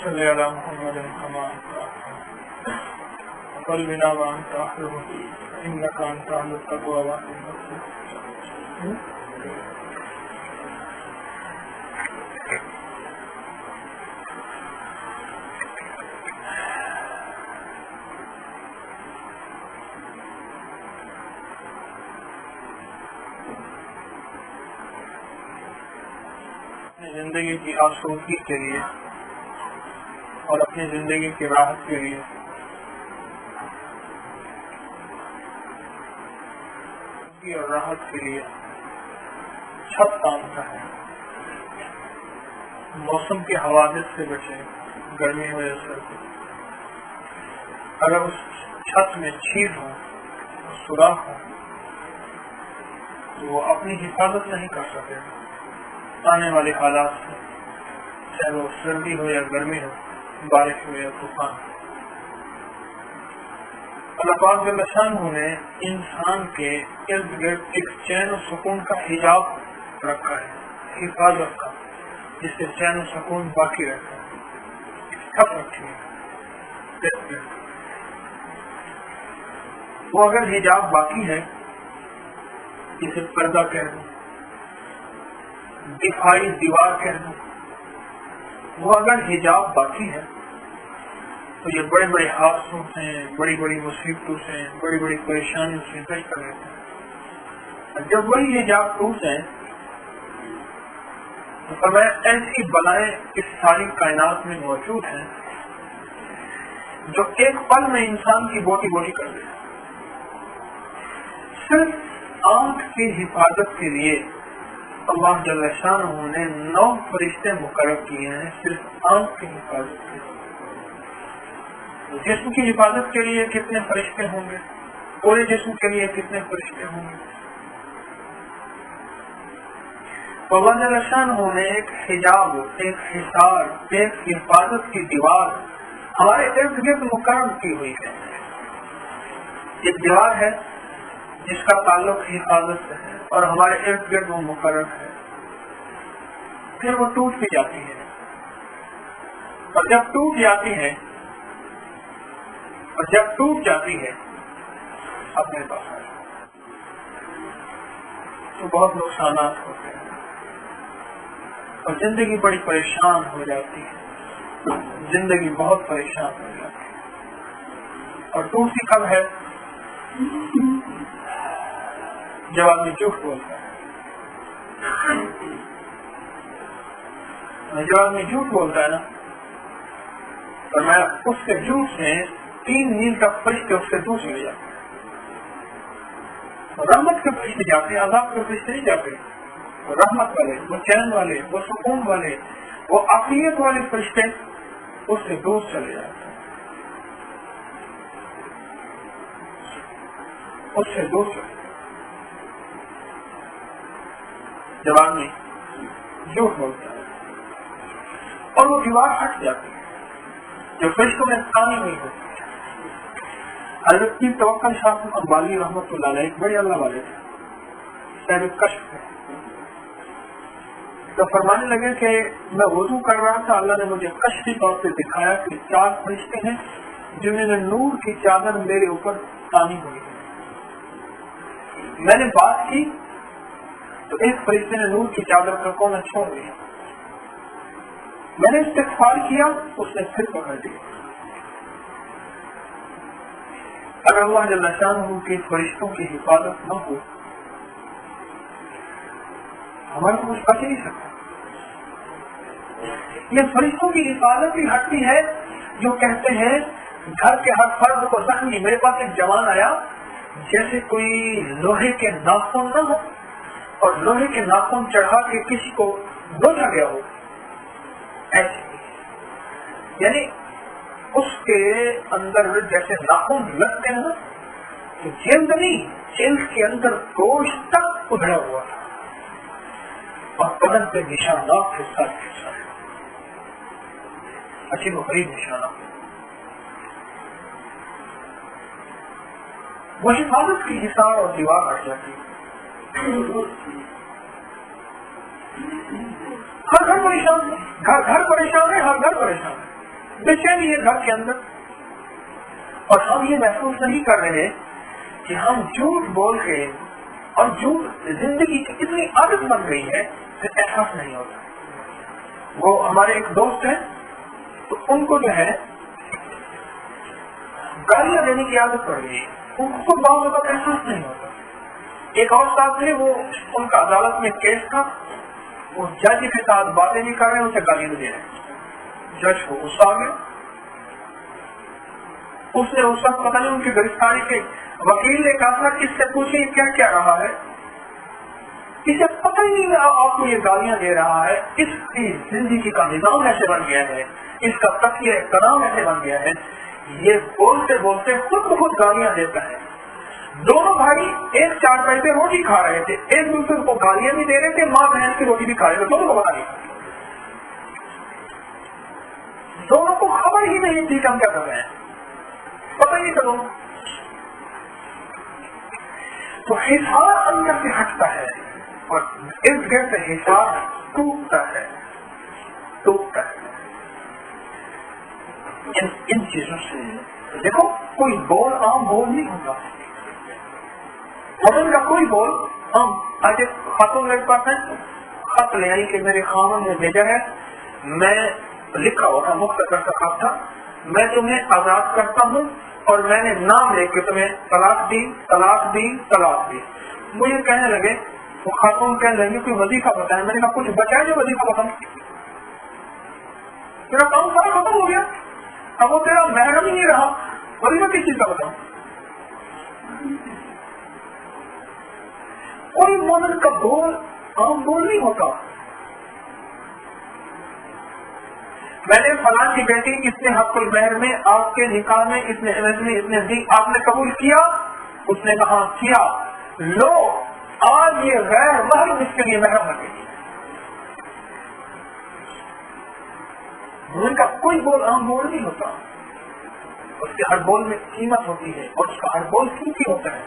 صل على محمد كما وقل بنا وانت احلم انك انت اهل التقوى واهل المغفرة. زندگی کی آسودگی کے لیے اور اپنی زندگی کی راحت کے لیے اور راحت کے لیے چھت تانتا ہے. موسم کے حوادث سے بچے، گرمی ہو یا سردی. اگر اس چھت میں چھید ہو، سوراخ ہو، تو وہ اپنی حفاظت نہیں کر سکے آنے والے حالات سے، چاہے وہ سردی ہو یا گرمی ہو، بارش ہو یا طوفان. اللہ پاک جل شانہ نے انسان کے ارد گرد ایک چین و سکون کا حجاب رکھا ہے، حفاظت کا، جس سے چین و سکون باقی رہتا ہے. چھت رکھی ہے، وہ اگر حجاب باقی ہے، جسے پردہ کہہ دوں، دفاعی دیوار کہہ دوں، وہ اگر حجاب باقی ہے تو یہ بڑے بڑے حادثوں سے، بڑی بڑی مصیبتوں سے، بڑی بڑی پریشانیوں سے بچ کر رہتے ہیں. جب وہی حجاب ٹوٹ جائے تو فرمایا ایسی بلائیں اس ساری کائنات میں موجود ہیں جو ایک پل میں انسان کی بوٹی بوٹی کر دے. صرف آنکھ کی حفاظت کے لیے اللہ جل شانہ نے 9 فرشتے مقرر کیے ہیں، صرف آنکھ کی حفاظت کے لیے. جسم کی حفاظت کے لیے کتنے فرشتے ہوں گے، پورے جسم کے لیے کتنے فرشتے ہوں گے. اللہ جل شانہ نے ایک حجاب، ایک حصار، ایک حفاظت کی دیوار ہمارے ارد گرد مقرر کی ہوئی ہے. ایک دیوار ہے جس کا تعلق حفاظت سے ہے اور ہمارے ارد گرد وہ مقرر ہے. پھر وہ ٹوٹ بھی جاتی ہے، اور جب ٹوٹ جاتی ہے اپنے پاس تو بہت نقصانات ہوتے ہیں اور زندگی بڑی پریشان ہو جاتی ہے. زندگی بہت پریشان ہو جاتی ہے. اور ٹوٹتی کب ہے؟ جب آدمی جھوٹ بولتا ہے. جب آدمی جھوٹ بولتا ہے نا، تو میں اس کے جھوٹ سے 3 میل تک فرشتے اس سے دور چلے جاتے ہیں. رحمت کے فرشتے جاتے ہیں، عذاب کے فرشتے نہیں جاتے. رحمت والے، وہ چین والے، وہ سکون والے، وہ عافیت والے فرشتے اس سے دور چلے جاتے ہیں. اس سے دور چلے جب آدمی جھوٹ بولتا ہے اور وہ دیوار ہٹ جاتی ہے جو فرشتوں میں کھانی نہیں ہوتی. حضرت پیر توکل شاہ اقبالی رحمۃ اللہ علیہ ایک بڑے اللہ والے تھے، صاحب کشف تھے. تو فرمانے لگے کہ میں وضو کر رہا تھا، اللہ نے مجھے کشفی طور پہ دکھایا کہ 4 فرشتے ہیں جنہوں نے نور کی چادر میرے اوپر تانی ہوئی ہے. میں نے بات کی تو ایک فرشتے نے نور کی چادر کا کونا چھوڑ دیا. میں نے استغفار کیا، اس نے پھر پکڑ دیا. اگر اللہ جل شانہ کے فرشتوں کی حفاظت نہ ہو ہمارے کو کچھ بچ نہیں سکتا. یہ فرشتوں کی حفاظت ہی ہٹتی ہے جو کہتے ہیں گھر کے ہر فرد کو زخمی. میرے پاس ایک جوان آیا جیسے کوئی لوہے کے ناخن نہ ہو اور لوہے کے ناخن چڑھا کے کسی کو نوچا گیا ہو، ایسے. یعنی اس کے اندر جیسے ناخن لگتے ہیں تو جلد نہیں، جلد کے اندر گوشت تک ادھڑا ہوا تھا اور بدن پہ نشانات حصہ ہے، عجیب و غریب نشانات. وہ حفاظت کی حصار اور دیوار ہٹ جاتی ہے. ہر گھر پریشان ہے، ہر گھر پریشان ہے، ہر گھر پریشان ہے. बेचैनी है घर के अंदर, और हम ये महसूस नहीं कर रहे कि हम झूठ बोल के और झूठ जिंदगी की इतनी आदत बन गई है कि एहसास नहीं होता। वो हमारे एक दोस्त हैं, तो उनको जो है गालियां देने की आदत पड़ गई, उनको बहुत का एहसास नहीं होता। एक और साथ थे, वो उनका अदालत में केस था, वो जज के साथ बातें नहीं कर रहे, उसे गालियां दे रहे। जज को गुस्सा आ गया, उसने उस वक्त पता नहीं उनकी गिरफ्तारी के वकील ने कहा था कि इससे पूछे क्या क्या रहा है, इसे पता ही नहीं आपको ये गालियां दे रहा है, इसकी जिंदगी का निजाम ऐसे बन गया है, इसका तकिया तनाव ऐसे बन गया है, ये बोलते बोलते खुद बहुत गालियां देता है। दोनों भाई एक चारपाई पे रोटी खा रहे थे, एक दूसरे को गालियां भी दे रहे थे, माँ बहन की रोटी भी खा रहे थे, दोनों को पता नहीं, दोनों को खबर ही नहीं थी कि हम क्या कर रहे हैं, पता ही नहीं चलो। तो हिसाब अंदर से हटता है और इस गिर से हिसाब टूटता है, टूटता है। इन चीजों से देखो, कोई बोल आम बोल नहीं होगा, मदन का कोई बोल हम आज एक खातून मेरे पास है, खत ले आई कि मेरे खामन ने भेजा है, मैं लिखा हुआ था, मुख्तर का खत था, मैं तुम्हें आजाद करता हूँ और मैंने नाम लेके तुम्हें तलाक दी, तलाक दी, तलाक दी। मुझे कहने लगे, वो खातून कहने लगे कोई वजीफा बताए, मैंने कहा कुछ बचाए जो वजीफा बताऊं, तेरा काम सारा खत्म हो गया, अब वो तेरा महरम ही नहीं रहा, वजीफा किस चीज का बताऊं। कोई मोमिन का बोल आम बोल नहीं होता। मैंने फलां की बेटी, इसने हक़ुल महर में आपके निकाह में इसने इसने दी, आपने कबूल किया, उसने कहा किया, लो आज ये गैर महरम इसके लिए महरम लगेगी। उनका कोई बोल आम बोल नहीं होता, उसके हर बोल में कीमत होती है और उसका हर बोल कीमती होता है,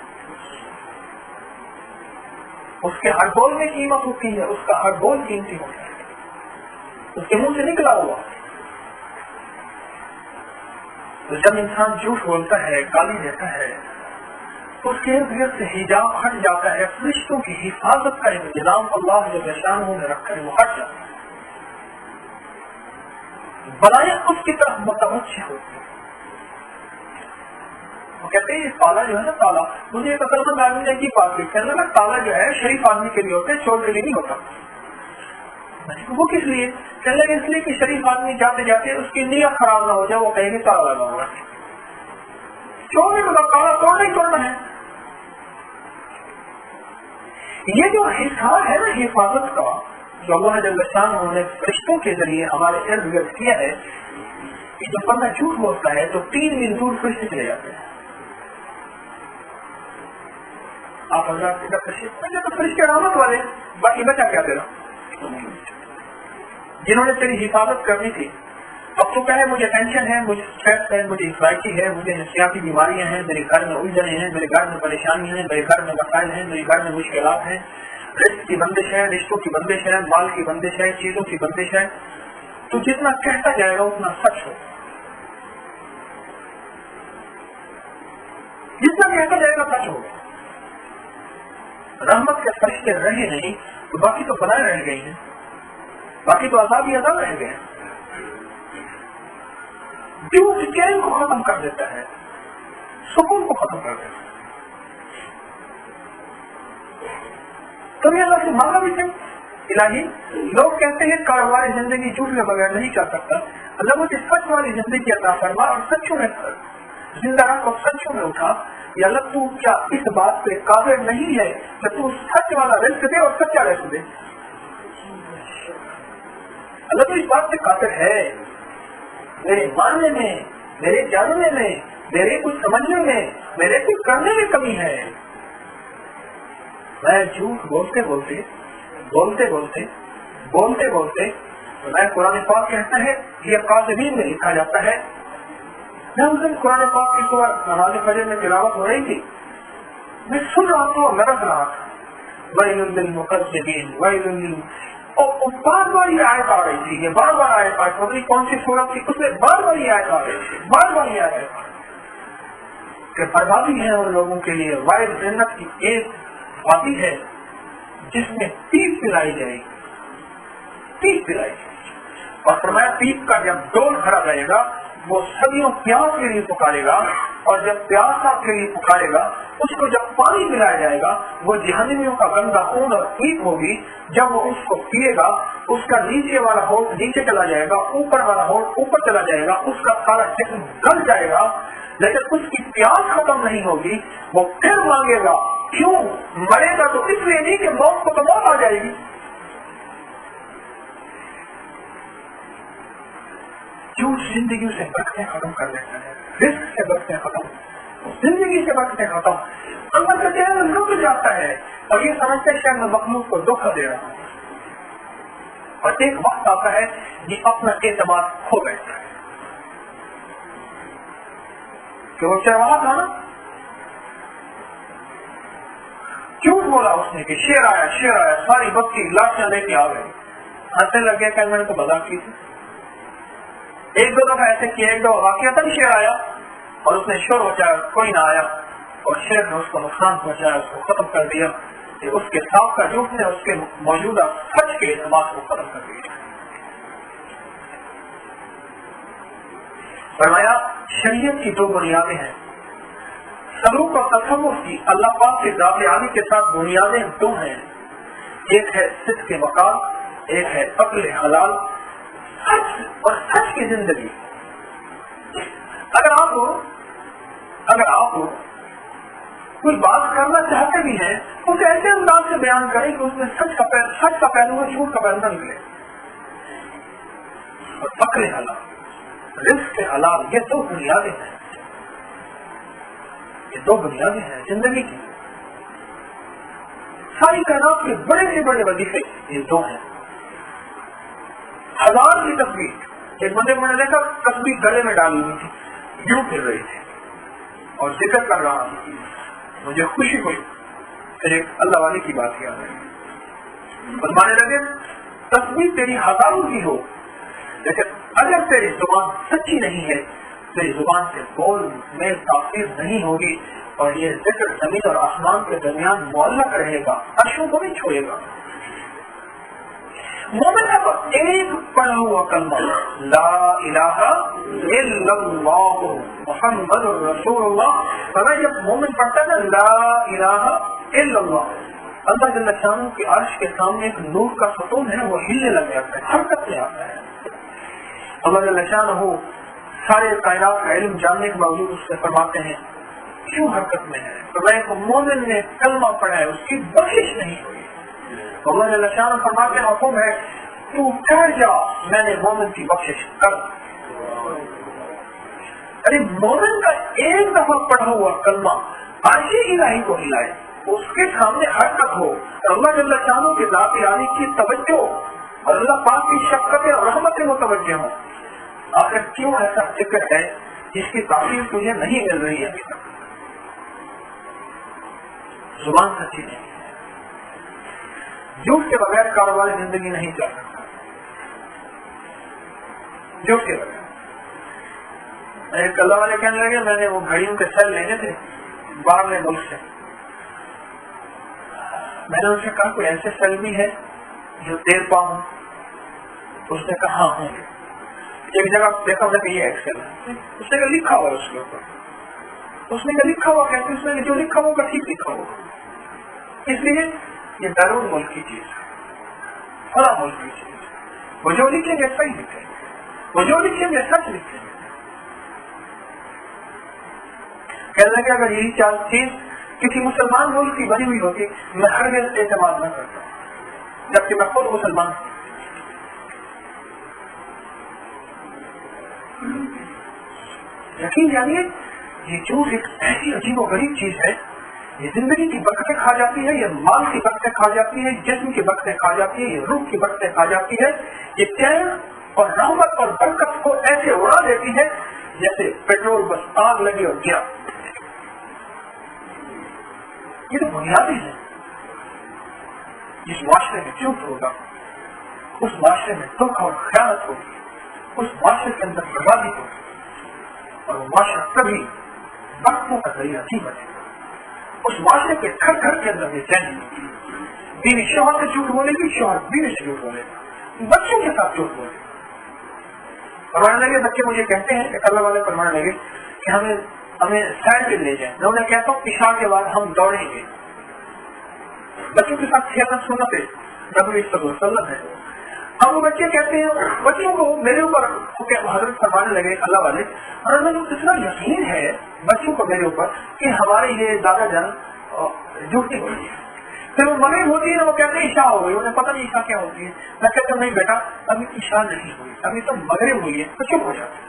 उसके हर बोल में कीमत होती है, उसका हर बोल कीमती होता है, उसके मुंह से निकला हुआ। तो जब इंसान झूठ बोलता है, गाली देता है, तो उसके इर्द गिर्द से हिजाब हट जाता है, फरिश्तों की हिफाजत का इंतजाम अल्लाह ने शान में रखा है, वो हट जाता है, बलाएं उसकी तरफ मुतवज्जिह होती है। वो कहते हैं ताला जो है ना, ताला, मुझे एक अकलमंद आदमी ने की बात कहने लगा, ताला जो है शरीफ आदमी के लिए होता है, चोर के लिए नहीं होता। वो किस लिए? कहने लगे इसलिए कि शरीफ आदमी जाते जाते उसकी नीयत खराब ना हो जाए, वो कहेंगे ताला लगा हुआ है, चोर ने बोला ताला तोड़ना ही तोड़ना है। ये जो हिसाब है ना हिफाजत का, जो अल्लाह जल्ल शान ने फरिश्तों के जरिए हमारे इर्द गिर्द किया है, कि जब बंदा झूठ बोलता है तो 3 मील दूर फरिश्ते चले जाते हैं। आप तो फरिश्ते रहमत वाले, बाकी बचा क्या तेरा, जिन्होंने तेरी हिफाजत करनी थी। अब तो कहे मुझे टेंशन है, मुझे स्ट्रेस है, मुझे एंग्जाइटी है, मुझे नफसियाती बीमारियां हैं, मेरे घर में उलझने हैं, मेरे घर में परेशानी है, मेरे घर में मसाइल हैं, मेरे घर में मुश्किलात हैं, रिस्क की बंदिश है, रिश्तों की बंदिश है, माल की बंदिश है, चीजों की बंदिश है। तो जितना कहता जाएगा उतना सच हो, जितना कहता जाएगा सच हो। रहमत के फरिश्ते रहे नहीं तो बाकी तो बनाए रह गए हैं, बाकी तो आजाद ही आजाद रह गए। झूठ चैन को खत्म कर देता है, सुकून को खत्म कर देता है। कभी अल्लाह से मांगा भी सही, इलाही लोग कहते हैं कारोबारी जिंदगी झूठ के बगैर नहीं चल सकता, अल्लाह मुझे सच वाली जिंदगी अता फरमा और सच्चों में जिंदा रख और सच्चों में उठा। या अल्लाह तू क्या इस बात पे काबिल नहीं है कि तू सच वाला रिस्क दे और सच्चा रिस्क दे? अल्लाह तो इस बात से काबिल है, मेरे मानने में, मेरे जानने में, मेरे कुछ समझने में, मेरे कुछ करने में कमी है। मैं झूठ बोलते बोलते बोलते बोलते बोलते बोलते मैं कुरान पाक कहता है, ये काज़मीन में लिखा जाता है। मैं उस दिन कुरान पाक की सूरह नमाज़ फजर में तिलावत हो रही थी, मैं सुन रहा था और लरज़ रहा था, वैलुल लिल मुकज़्ज़िबीन, वैलुल लिल और बार बार ये आयत आ रही थी, ये बार बार आयत आई, पता नहीं कौन सी सूरत थी, उसमें बार बार ये आयत आ रही थी, बार बार ये आयत कि बर्बादी है उन लोगों के लिए। वायद जन्नत की एक वादी है जिसमें पीप पिलाई जाएगी, पीप पिलाई जाएगी। और फरमाया पीप का जब डोल भरा जाएगा वो सदियों प्यास के लिए पुकारेगा, और जब प्यास के लिए पुकारेगा उसको जब पानी पिलाया जाएगा वो जहन्नमियों का गंदा खून और पीप होगी। जब वो उसको पिएगा उसका नीचे वाला होठ नीचे चला जाएगा, ऊपर वाला होठ ऊपर चला जाएगा, उसका सारा जिस्म गल जाएगा, लेकिन उसकी प्यास खत्म नहीं होगी। वो फिर मांगेगा, क्यों मरेगा? तो इसलिए नहीं कि मौत को तो मौत आ जाएगी। क्यों जिंदगी से बरकतें खत्म कर देता है, रिस्क से बरकतें खत्म, जिंदगी से बरकतें खत्म, अंदर का चेहरा रुक जाता है और ये समझते हैं शायद मैं मखलूक को धोखा दे रहा हूँ। और एक वक्त आता है ये अपना एतमाद खो बैठता है कि वो चरवाहा था ना, क्यों बोला उसने कि शेर आया, सारी बच्ची लाशें लेके आ गई। हंसने लगे कल मैंने तो मजाक की थी। एक दो दफा ऐसे किया, एक दो वाकई नहीं शेर आया और उसने शोर मचाया, कोई ना आया और शेर ने उसको नुकसान पहुंचाया, उसको खत्म कर दिया। कि उसके साथ का झूठ ने उसके मौजूदा सच के समाज को खत्म कर दिया। फरमाया शरीयत की दो बुनियादें हैं, सलूक और तसव्वुर की अल्लाह पाक के ज़ात आली के साथ बुनियादें दो हैं। एक है सिद्क़ वक़ार, एक है अक्ल हलाल, सच और सच की जिंदगी। अगर आप कोई बात करना चाहते भी हैं उसे ऐसे अंदाज से बयान करें कि उसमें सच का पहलू है, झूठ का पहलू न निकले। और अक्ल हलाल, रिस्क हलाल, ये दो बुनियादें हैं, ये दो बुनियादें हैं जिंदगी की। सारी कायनात के बड़े से बड़े वजीफे ये दो हैं। हजार की तस्वीर, एक बंदे मैंने देखा तस्वीर गले में डाली हुई थी, यूं फिर रही थी और जिक्र कर रहा था, मुझे खुशी हुई। फिर एक अल्लाह वाले की बात याद आई, फरमाने लगे तस्वीर तेरी हजारों की हो, लेकिन अगर तेरी जुबान सच्ची नहीं है, तेरी जुबान से बोल में तासीर नहीं होगी और ये जिक्र जमीन और आसमान के दरमियान मुअल्लक रहेगा, अर्शों को नहीं छोड़ेगा। मोमिन का तो एक पढ़ा हुआ कलमा ला इलाहा इल्लल्लाह मुहम्मदुर रसूलुल्लाह, अगर जब मोमिन पढ़ता है ना ला इलाहा इल्लल्लाह, अल्लाह जल्ल शानहू के अर्श के सामने एक नूर का सतून है, वो हिलने लग जाता है, हरकत में आता है। अल्लाह जल्ल शानहू सारे कायनात का इल्म जानने के बावजूद उससे फरमाते हैं क्यों हरकत में है? तो मैं मोमिन ने कलमा पढ़ा है उसकी बख्शिश नहीं हुई। अल्लाह जल्ल शानहू फरमाते हैं हुक्म है तू ठहर जा, मैंने मोमिन की बख्शिश कर। अरे मोमिन का एक दफा पढ़ा हुआ कलमा अर्श इलाही को हिलाए, उसके सामने हरकत हो, अल्लाह जल्ल शानहू के ज़ात आली की तवज्जो और अल्लाह पाक की शफ़क़त और रहमत मुतवज्जह हो। आखिर क्यों ऐसा जिक्र है जिसकी तासीर तुझे नहीं मिल रही है अभी तक? जुबान सच्ची नहीं, झूठ के बगैर कारोबारी जिंदगी नहीं चल सकता, झूठ के बगैर। एक अल्लाह वाले कहने लगे मैंने वो घड़ियों के सेल लेने थे बाहर मुल्क से, मैंने उनसे कहा कोई ऐसे सेल भी है जो देर पाऊं? उसने कहा हाँ होंगे। एक जगह देखा मैंने ये एक्सेल है, उसने कहा लिखा हुआ उसके ऊपर, उसने कहा लिखा हुआ कैसे? उसने जो लिखा होगा ठीक लिखा होगा, इसलिए ये बैरून मुल्क की चीज है, फला मुल्क की चीज है, वो जो लिखेंगे सही लिखेंगे, वो जो लिखेंगे सच लिखेंगे। कहने लगे अगर यही चीज किसी मुसलमान मुल्क की बनी हुई होती मैं हरगिज़ एतमाद न करता, जबकि मैं खुद मुसलमान। यकीन जानिए ये झूठ एक ऐसी अजीब और गरीब चीज है, ये जिंदगी की बरकतें खा जाती है, ये माल की बरकतें खा जाती है, जिस्म की बरकतें खा जाती है, ये रूह की बरकतें खा जाती है, ये चैन और रहमत और बरकत को ऐसे उड़ा देती है जैसे पेट्रोल बस आग लगी और गिरा। ये तो बुनियादी है जिस माशरे में झूठ होगा, उस माशरे में दुख और खयानत होगी, उस माशरे के अंदर बर्बादी होगी, और वो माशरा कभी बरकतों का जरिया नहीं बनेगा। उस माशरे के घर घर के अंदर बेचैनी होगी, बीवी शौहर से झूठ बोलेगी, शौहर बीवी से झूठ बोलेगा, बच्चों के साथ झूठ बोलेगा। फरमाने लगे, बच्चे मुझे कहते हैं कि अल्लाह वाले फरमाने लगे कि हमें सैर पे ले जाए। मैं उन्हें कहता हूँ इशा के बाद हम दौड़ेंगे। बच्चों के साथ खेलना सुन्नत है, नबी सल्लल्लाहु अलैहि वसल्लम है। अब वो बच्चे कहते हैं, बच्चों को मेरे ऊपर हजरत फरमाने लगे अल्लाह वाले, और मुझे इतना यकीन है बच्चों को मेरे ऊपर कि हमारे ये दादा जान झूठ नहीं बोली। फिर वो मगरिब होती है, वो कहते हैं इशा हो गई, उन्हें पता नहीं इशा क्या होती है। मैं कहता हूँ नहीं बेटा, अभी इशा नहीं हुई, अभी तो मगरिब हुई है, तो चुप हो जाते।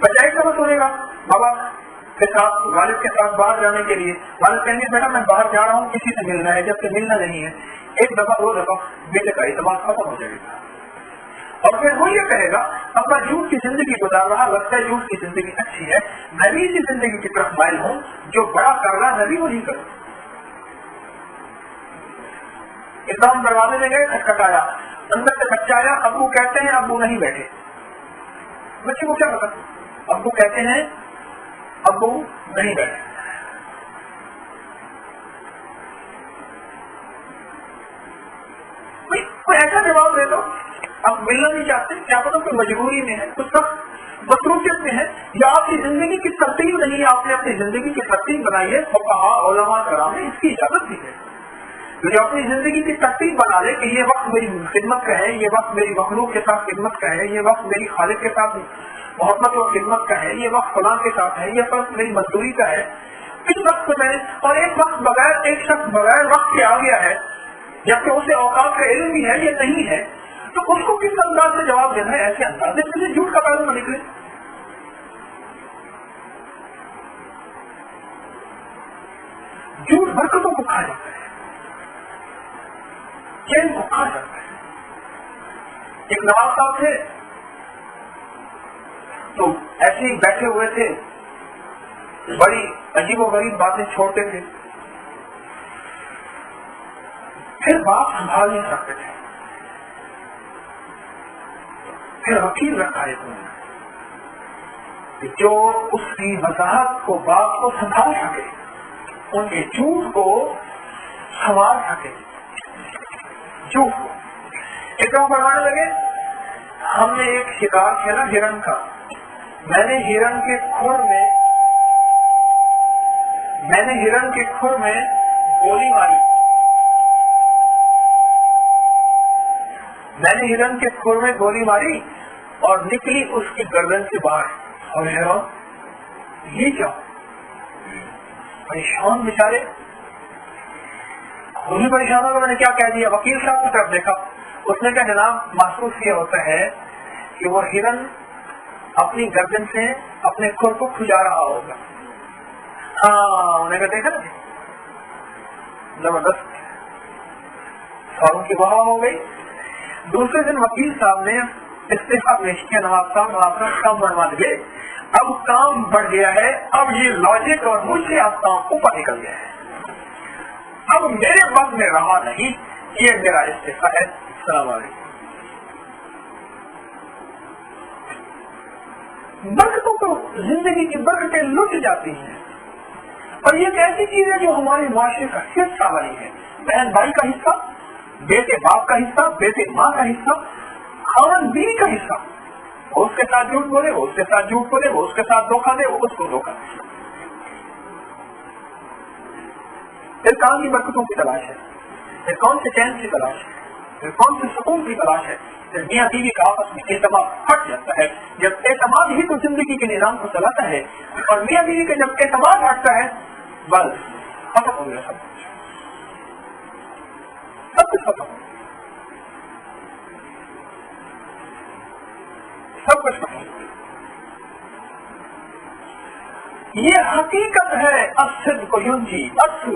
बच्चा एक तरह सोचेगा बाबा के साथ, वालिद के साथ बाहर जाने के लिए, वालिद कहेंगे बेटा मैं बाहर जा रहा हूँ, किसी से मिलना है, जबकि मिलना नहीं है। एक दफा दो दफा बेटे का इत्मीनान खत्म हो जाएगा, और फिर वो ये कहेगा अपना झूठ की जिंदगी गुजार रहा, लगता है झूठ की जिंदगी अच्छी है, नबी की जिंदगी की तरफ माइल हूँ, जो बड़ा कर रहा नबी वही करो। इतना दरवाजे में गए, खटखटाया, अंदर से बच्चा आया, अब्बू कहते हैं, अब्बू नहीं बैठे। बच्चे को क्या पता, अब्बू कहते हैं, अब्बू नहीं बैठे। कोई ऐसा जवाब दे दो, आप मिलना नहीं चाहते, क्या पता कोई मजबूरी में है, कुछ सब मसरूफियत में है, या आपकी जिंदगी की तरतीब नहीं है, आपने अपनी जिंदगी की तरतीब बनाई है, फुक़हा उलमा कराम ने इसकी इजाजत दी है। जो अपनी जिंदगी की तरतीब बना ले कि ये वक्त मेरी खिदमत का है, ये वक्त मेरी मखलूक के साथ खिदमत का है, ये वक्त मेरी खालिक के साथ मोहब्बत और खिदमत का है, ये वक्त फलां के साथ है, ये वक्त मेरी मजदूरी का है, इस वक्त में। और एक वक्त बगैर, एक शख्स बगैर वक्त के आ गया है, जबकि उसे औकात का इल्म भी है, ये नहीं है, तो उसको किस अंदाज से जवाब देना है? ऐसे अंदाज से झूठ का पैदा न निकले। झूठ बरकतों को खा जाता है, चैन को खा जाता है। एक नवाब साहब थे, तो ऐसे ही बैठे हुए थे, बड़ी अजीबोगरीब बातें छोड़ते थे, फिर बात संभाल नहीं सकते थे, फिर वकील रखा है तुमने जो उसकी वजाहत को, बात को संभाल सके, उनके झूठ को संभाल सके। झूठ को एकदम बढ़ाने लगे, हमने एक शिकार खेला हिरण का, मैंने हिरण के खुर में गोली मारी, मैंने हिरण के खुर में गोली मारी और निकली उसकी गर्दन से बाहर। और ये क्या, परेशान बेचारे, खुद ही परेशान होगा मैंने क्या कह दिया। वकील साहब की तरफ देखा, उसने कहा जनाब महसूस ये होता है कि वो हिरण अपनी गर्दन से अपने खुर को खुजा रहा होगा। हाँ, उन्हें कहा देखा ना, जबरदस्त सारों की वाह हो गई। दूसरे दिन वकील साहब ने इस्तीफा पेश किया, नवाब साहब आपका काम बढ़वा गए, अब काम बढ़ गया है, अब ये लॉजिक और मुझसे आप काम ऊपर निकल गया है, अब मेरे बस में रहा नहीं, ये मेरा इस्तीफा है। अस्सलाम वालेकुम। बरकतों को, जिंदगी की बरकतें लुट जाती हैं, और ये एक ऐसी चीज है जो हमारे माशरे का हिस्सा बनी है। बहन भाई का हिस्सा, बेटे बाप का हिस्सा, बेटे माँ का हिस्सा, खावन बीवी का हिस्सा। वो उसके साथ झूठ बोले, वो उसके साथ झूठ बोले, वो उसके साथ धोखा दे, वो उसको धोखा दे। फिर कौन सी बरकतों की तलाश है, फिर कौन से चैन की तलाश है, फिर कौन से सुकून की तलाश है। फिर मियाँ बीवी का आपस में एतमाद हट जाता है। जब एतमाद ही तो जिंदगी के निजाम को चलाता है, और मियाँ बीवी का जब एतमाद हटता है, बस खत्म हो गया सब कुछ, सब कुछ खत्म, सब कुछ खत्म। ये हकीकत है, असद को यूंजी असु,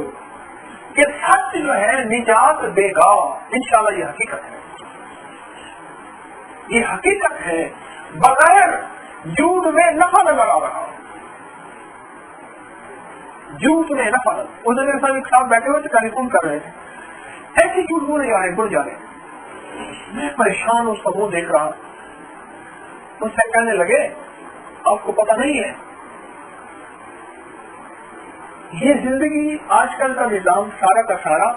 ये सत्य जो है निजात देगा इंशाल्लाह। ये हकीकत है, ये हकीकत है। बगैर झूठ में नफा नजर आ रहा, झूठ में नफा। उधर मेरे साथ एक साथ बैठे हुए थे, टेलीफोन कर रहे थे, ऐसे झूठ बोले जा रहे, बुढ़ जा रहे, मैं परेशान उसका मुंह देख रहा, मुझसे कहने लगे आपको पता नहीं है ये जिंदगी आजकल का निजाम सारा का सारा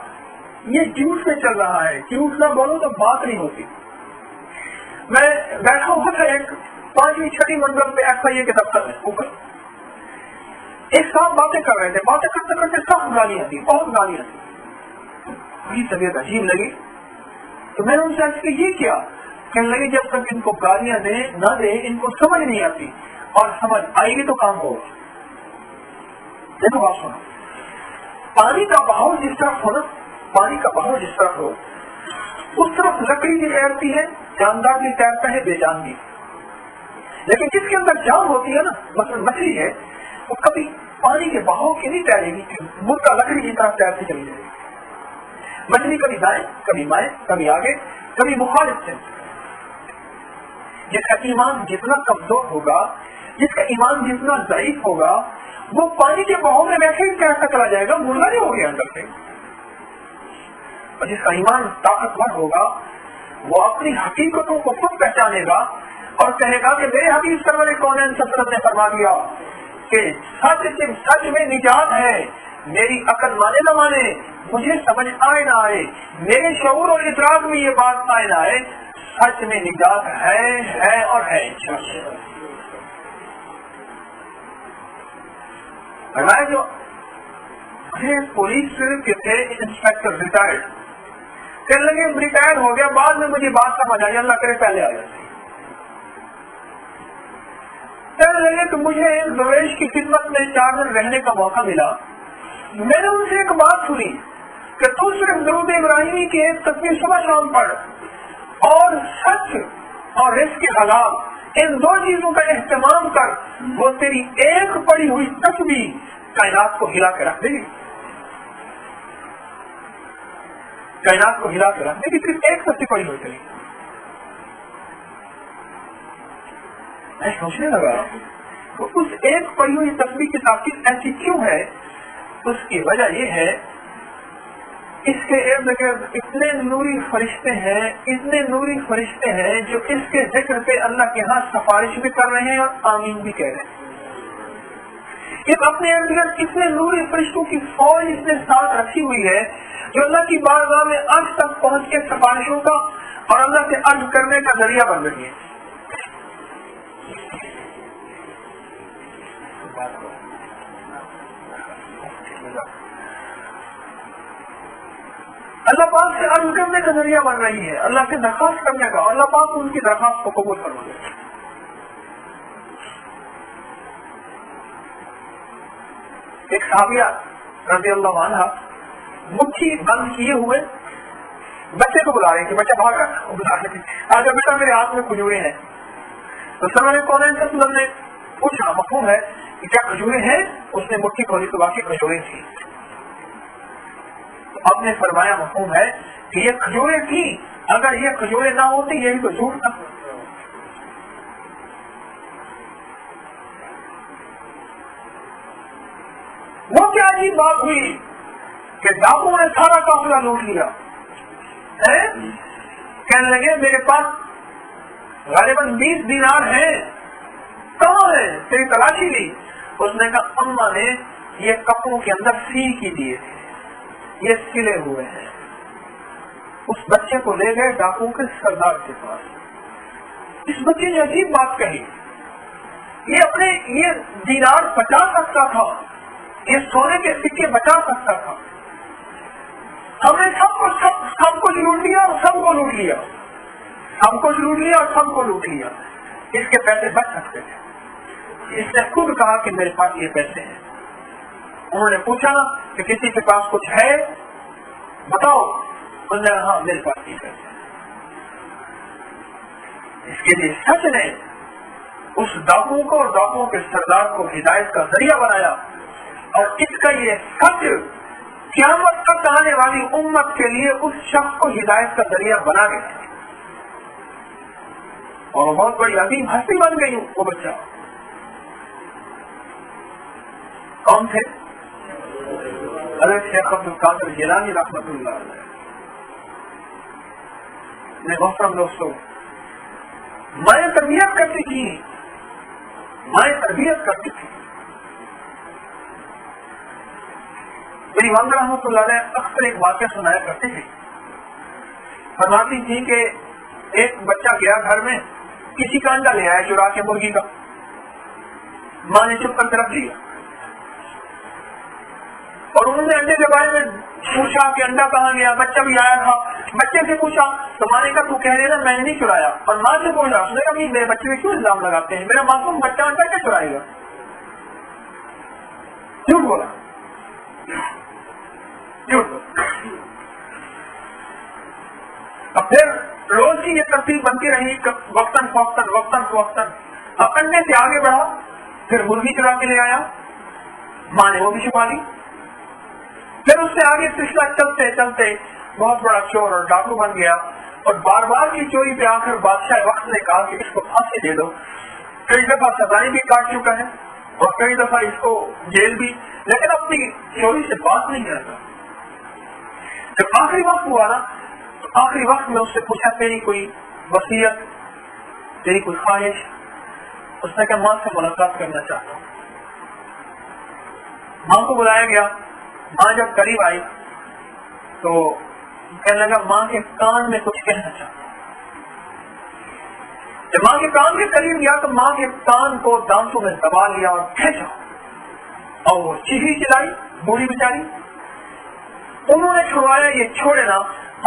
ये झूठ में चल रहा है, झूठ ना बोलो तो बात नहीं होती। मैं बैठा हुआ था एक 5वीं 6वीं मंजिल पे FIA के दफ्तर में ऊपर, एक साथ बातें कर रहे थे, बातें करते करते सब गालियां दी, बहुत गालियां दी। बड़ी तबीयत अजीब लगी तो मैंने उनसे आज ये किया, कहने लगे जब तक इनको गालियां दे न दे इनको समझ नहीं आती, और समझ आएगी तो काम होगा। देखो बात सुनो, पानी का बहाव जिस तरफ हो ना, पानी का बहाव जिस तरफ हो उस तरफ लकड़ी भी तैरती है, जानदार भी तैरता है, बेजान भी। लेकिन जिसके अंदर जान होती है ना, मतलब मछली है, वो कभी पानी के बहाव के नहीं तैरेगी, मुर्गा लकड़ी की तरफ तैरती चली जाएगी। मछली कभी दाएं कभी बाएं, कभी आगे कभी मुखालिफ से। जिसका ईमान जितना कमजोर होगा, जिसका ईमान जितना ज़ईफ होगा, वो पानी के बहाव में वैसे ही तैरता चला जाएगा, मुर्गा नहीं हो गया अंदर से। और जिसका ईमान ताकतवर होगा वो अपनी हकीकतों को खुद पहचानेगा और कहेगा कि मेरे हबीब सरवर कौनैन सल्लल्लाहु ने फरमा दिया कि सच में निजात है, मेरी अकल माने न माने, मुझे समझ आए ना आए, मेरे शऊर और इदराक में ये बात आए ना आए, सच में निजात है और है। जो पुलिस के थे इंस्पेक्टर रिटायर्ड, कहने लगे रिटायर हो गया, बाद में मुझे बात समझ आई, अल्लाह करे पहले आ जाती। कहने लगे कि मुझे दरवेश की खिदमत में 4 दिन रहने का मौका मिला, मैंने उनसे एक बात सुनी कि तू सिर्फ दरूद इब्राहिमी की एक तस्वीर सुबह शाम पढ़ और सच और रिस्क हलाल, इन 2 चीजों का एहतमाम कर, वो तेरी एक पड़ी हुई तस्वीर कायनात को हिला के रख देगी, कायनात को हिला के रख देगी, सिर्फ एक तस्वीर पड़ी हुई तेरी। मैं सोचने लगा तो उस एक पड़ी हुई तस्वीर की ताकीद ऐसी क्यों है? उसकी वजह यह है इसके इर्द गिर्द इतने नूरी फरिश्ते हैं, इतने नूरी फरिश्ते हैं जो इसके जिक्र पे अल्लाह के यहाँ सिफारिश भी कर रहे हैं और आमीन भी कह रहे हैं। ये अपने इर्द गिर्द इतने नूरी फरिश्तों की फौज इसने साथ रखी हुई है जो अल्लाह की बारगाह में अर्ज तक पहुँच के सिफारिशों का और अल्लाह से अर्ज करने का जरिया बन रही है। अल्लाह पाक से अर्ज करने का जरिया बन रही है, अल्लाह से दरखास्त करने का, अल्लाह पाक उनकी दरखास्त को कबूल करवा देगा। एक साहबिया रज़ियल्लाहु अन्हा मुट्ठी बंद किए हुए बच्चे को बुला रही थी, बच्चा भाग रहा, बुला रही थी, आजा बेटा मेरे हाथ में खजूरें हैं। तो सरवर कौनैन सल्लल्लाहु ने पूछा मफ़हूम है कि क्या खजूरें हैं? उसने मुट्ठी खोली तो बाकी खजूरें थी। आपने फरमाया मफ़हूम है कि ये खजूरें थी, अगर ये खजूरें ना होती ये भी तो झूठ था। वो क्या अजीब बात हुई कि डाकुओं ने सारा काफिला लूट लिया है? कहने लगे मेरे पास गालिबन 20 दीनार हैं, कहाँ है? तेरी तलाशी ली। उसने कहा अम्मा ने ये कपड़ों के अंदर सी की दिए थे, ये सिले हुए हैं। उस बच्चे को ले गए डाकुओं के सरदार के पास। इस बच्चे ने अजीब बात कही, ये अपने ये दीनार बचा सकता था, ये सोने के सिक्के बचा सकता था, हमने सब कुछ लूट लिया और सबको लूट लिया, सब कुछ लूट लिया और सबको लूट लिया, इसके पैसे बच सकते थे। इसने खुद कहा कि मेरे पास ये पैसे हैं। उन्होंने पूछा कि किसी के पास कुछ है बताओ, उन्होंने हाँ मेरे पास ये पैसे हैं। इसके लिए सच ने उस डाकुओं को और डाकुओं के सरदार को हिदायत का जरिया बनाया, और इसका ये सच क़यामत तक आने वाली उम्मत के लिए उस शख्स को हिदायत का जरिया बना गया, और बहुत बड़ी अजीम हस्ती बन गई वो बच्चा। कौन थे? हज़रत शेख अब्दुल कादिर जिलानी रहमतुल्लाह अलैह। میرے محترم دوستوں، مائیں تربیت کرتی تھی، مائیں تربیت کرتی تھی. میری والدہ رحمۃ اللہ علیہ اکثر ایک واقعہ سنایا کرتی تھی. فرماتی تھی کہ ایک بچہ گیا گھر میں، کسی کا انڈا لے آیا چرا کے مرغی کا. ماں نے چپ کر رکھ دیا اور انہوں نے انڈے کے بارے میں پوچھا کہ انڈا کہاں گیا. بچہ بھی آیا تھا، بچے سے پوچھا تو ماں نے کہا تو کہہ رہے نا میں نے نہیں چرایا. اور ماں سے پوچھا، اس نے کہا میرے بچے میں کیوں الزام لگاتے ہیں، میرا معصوم بچہ انڈا کیا چرائے گا. جھوٹ بولا، جھوٹ بولا. اب پھر روز کی یہ ترتیب بنتی رہی، وقتاً فوقتاً وقتاً فوقتاً. اب انڈے سے آگے بڑھا، پھر مرغی چرا کے لے آیا، ماں نے وہ بھی چھپا لی. پھر اس سے آگے سلسلہ چلتے چلتے بہت بڑا چور اور ڈاکو بن گیا، اور بار بار کی چوری پہ آ کر بادشاہ وقت نے کہا کہ اس کو پھانسی دے دو. کئی دفعہ سزائیں بھی کاٹ چکا ہے اور کئی دفعہ اس کو جیل بھی، لیکن اپنی چوری سے بات نہیں کرتا. جب آخری وقت ہوا نا تو آخری وقت میں اس سے پوچھا تیری کوئی وصیت، تیری کوئی خواہش. اس نے کہا ماں سے ملاقات کرنا چاہتا ہوں. ماں کو بلایا گیا. ماں جب قریب آئی تو کہنے لگا ماں کے کان میں کچھ کہنا چاہتا ہوں. جب ماں کے کان کے قریب گیا تو ماں کے کان کو دانتوں میں دبا لیا اور کھینچا اور وہ چیخی چلائی بوڑھی بیچاری. انہوں نے چھڑوایا، یہ چھوڑے نا.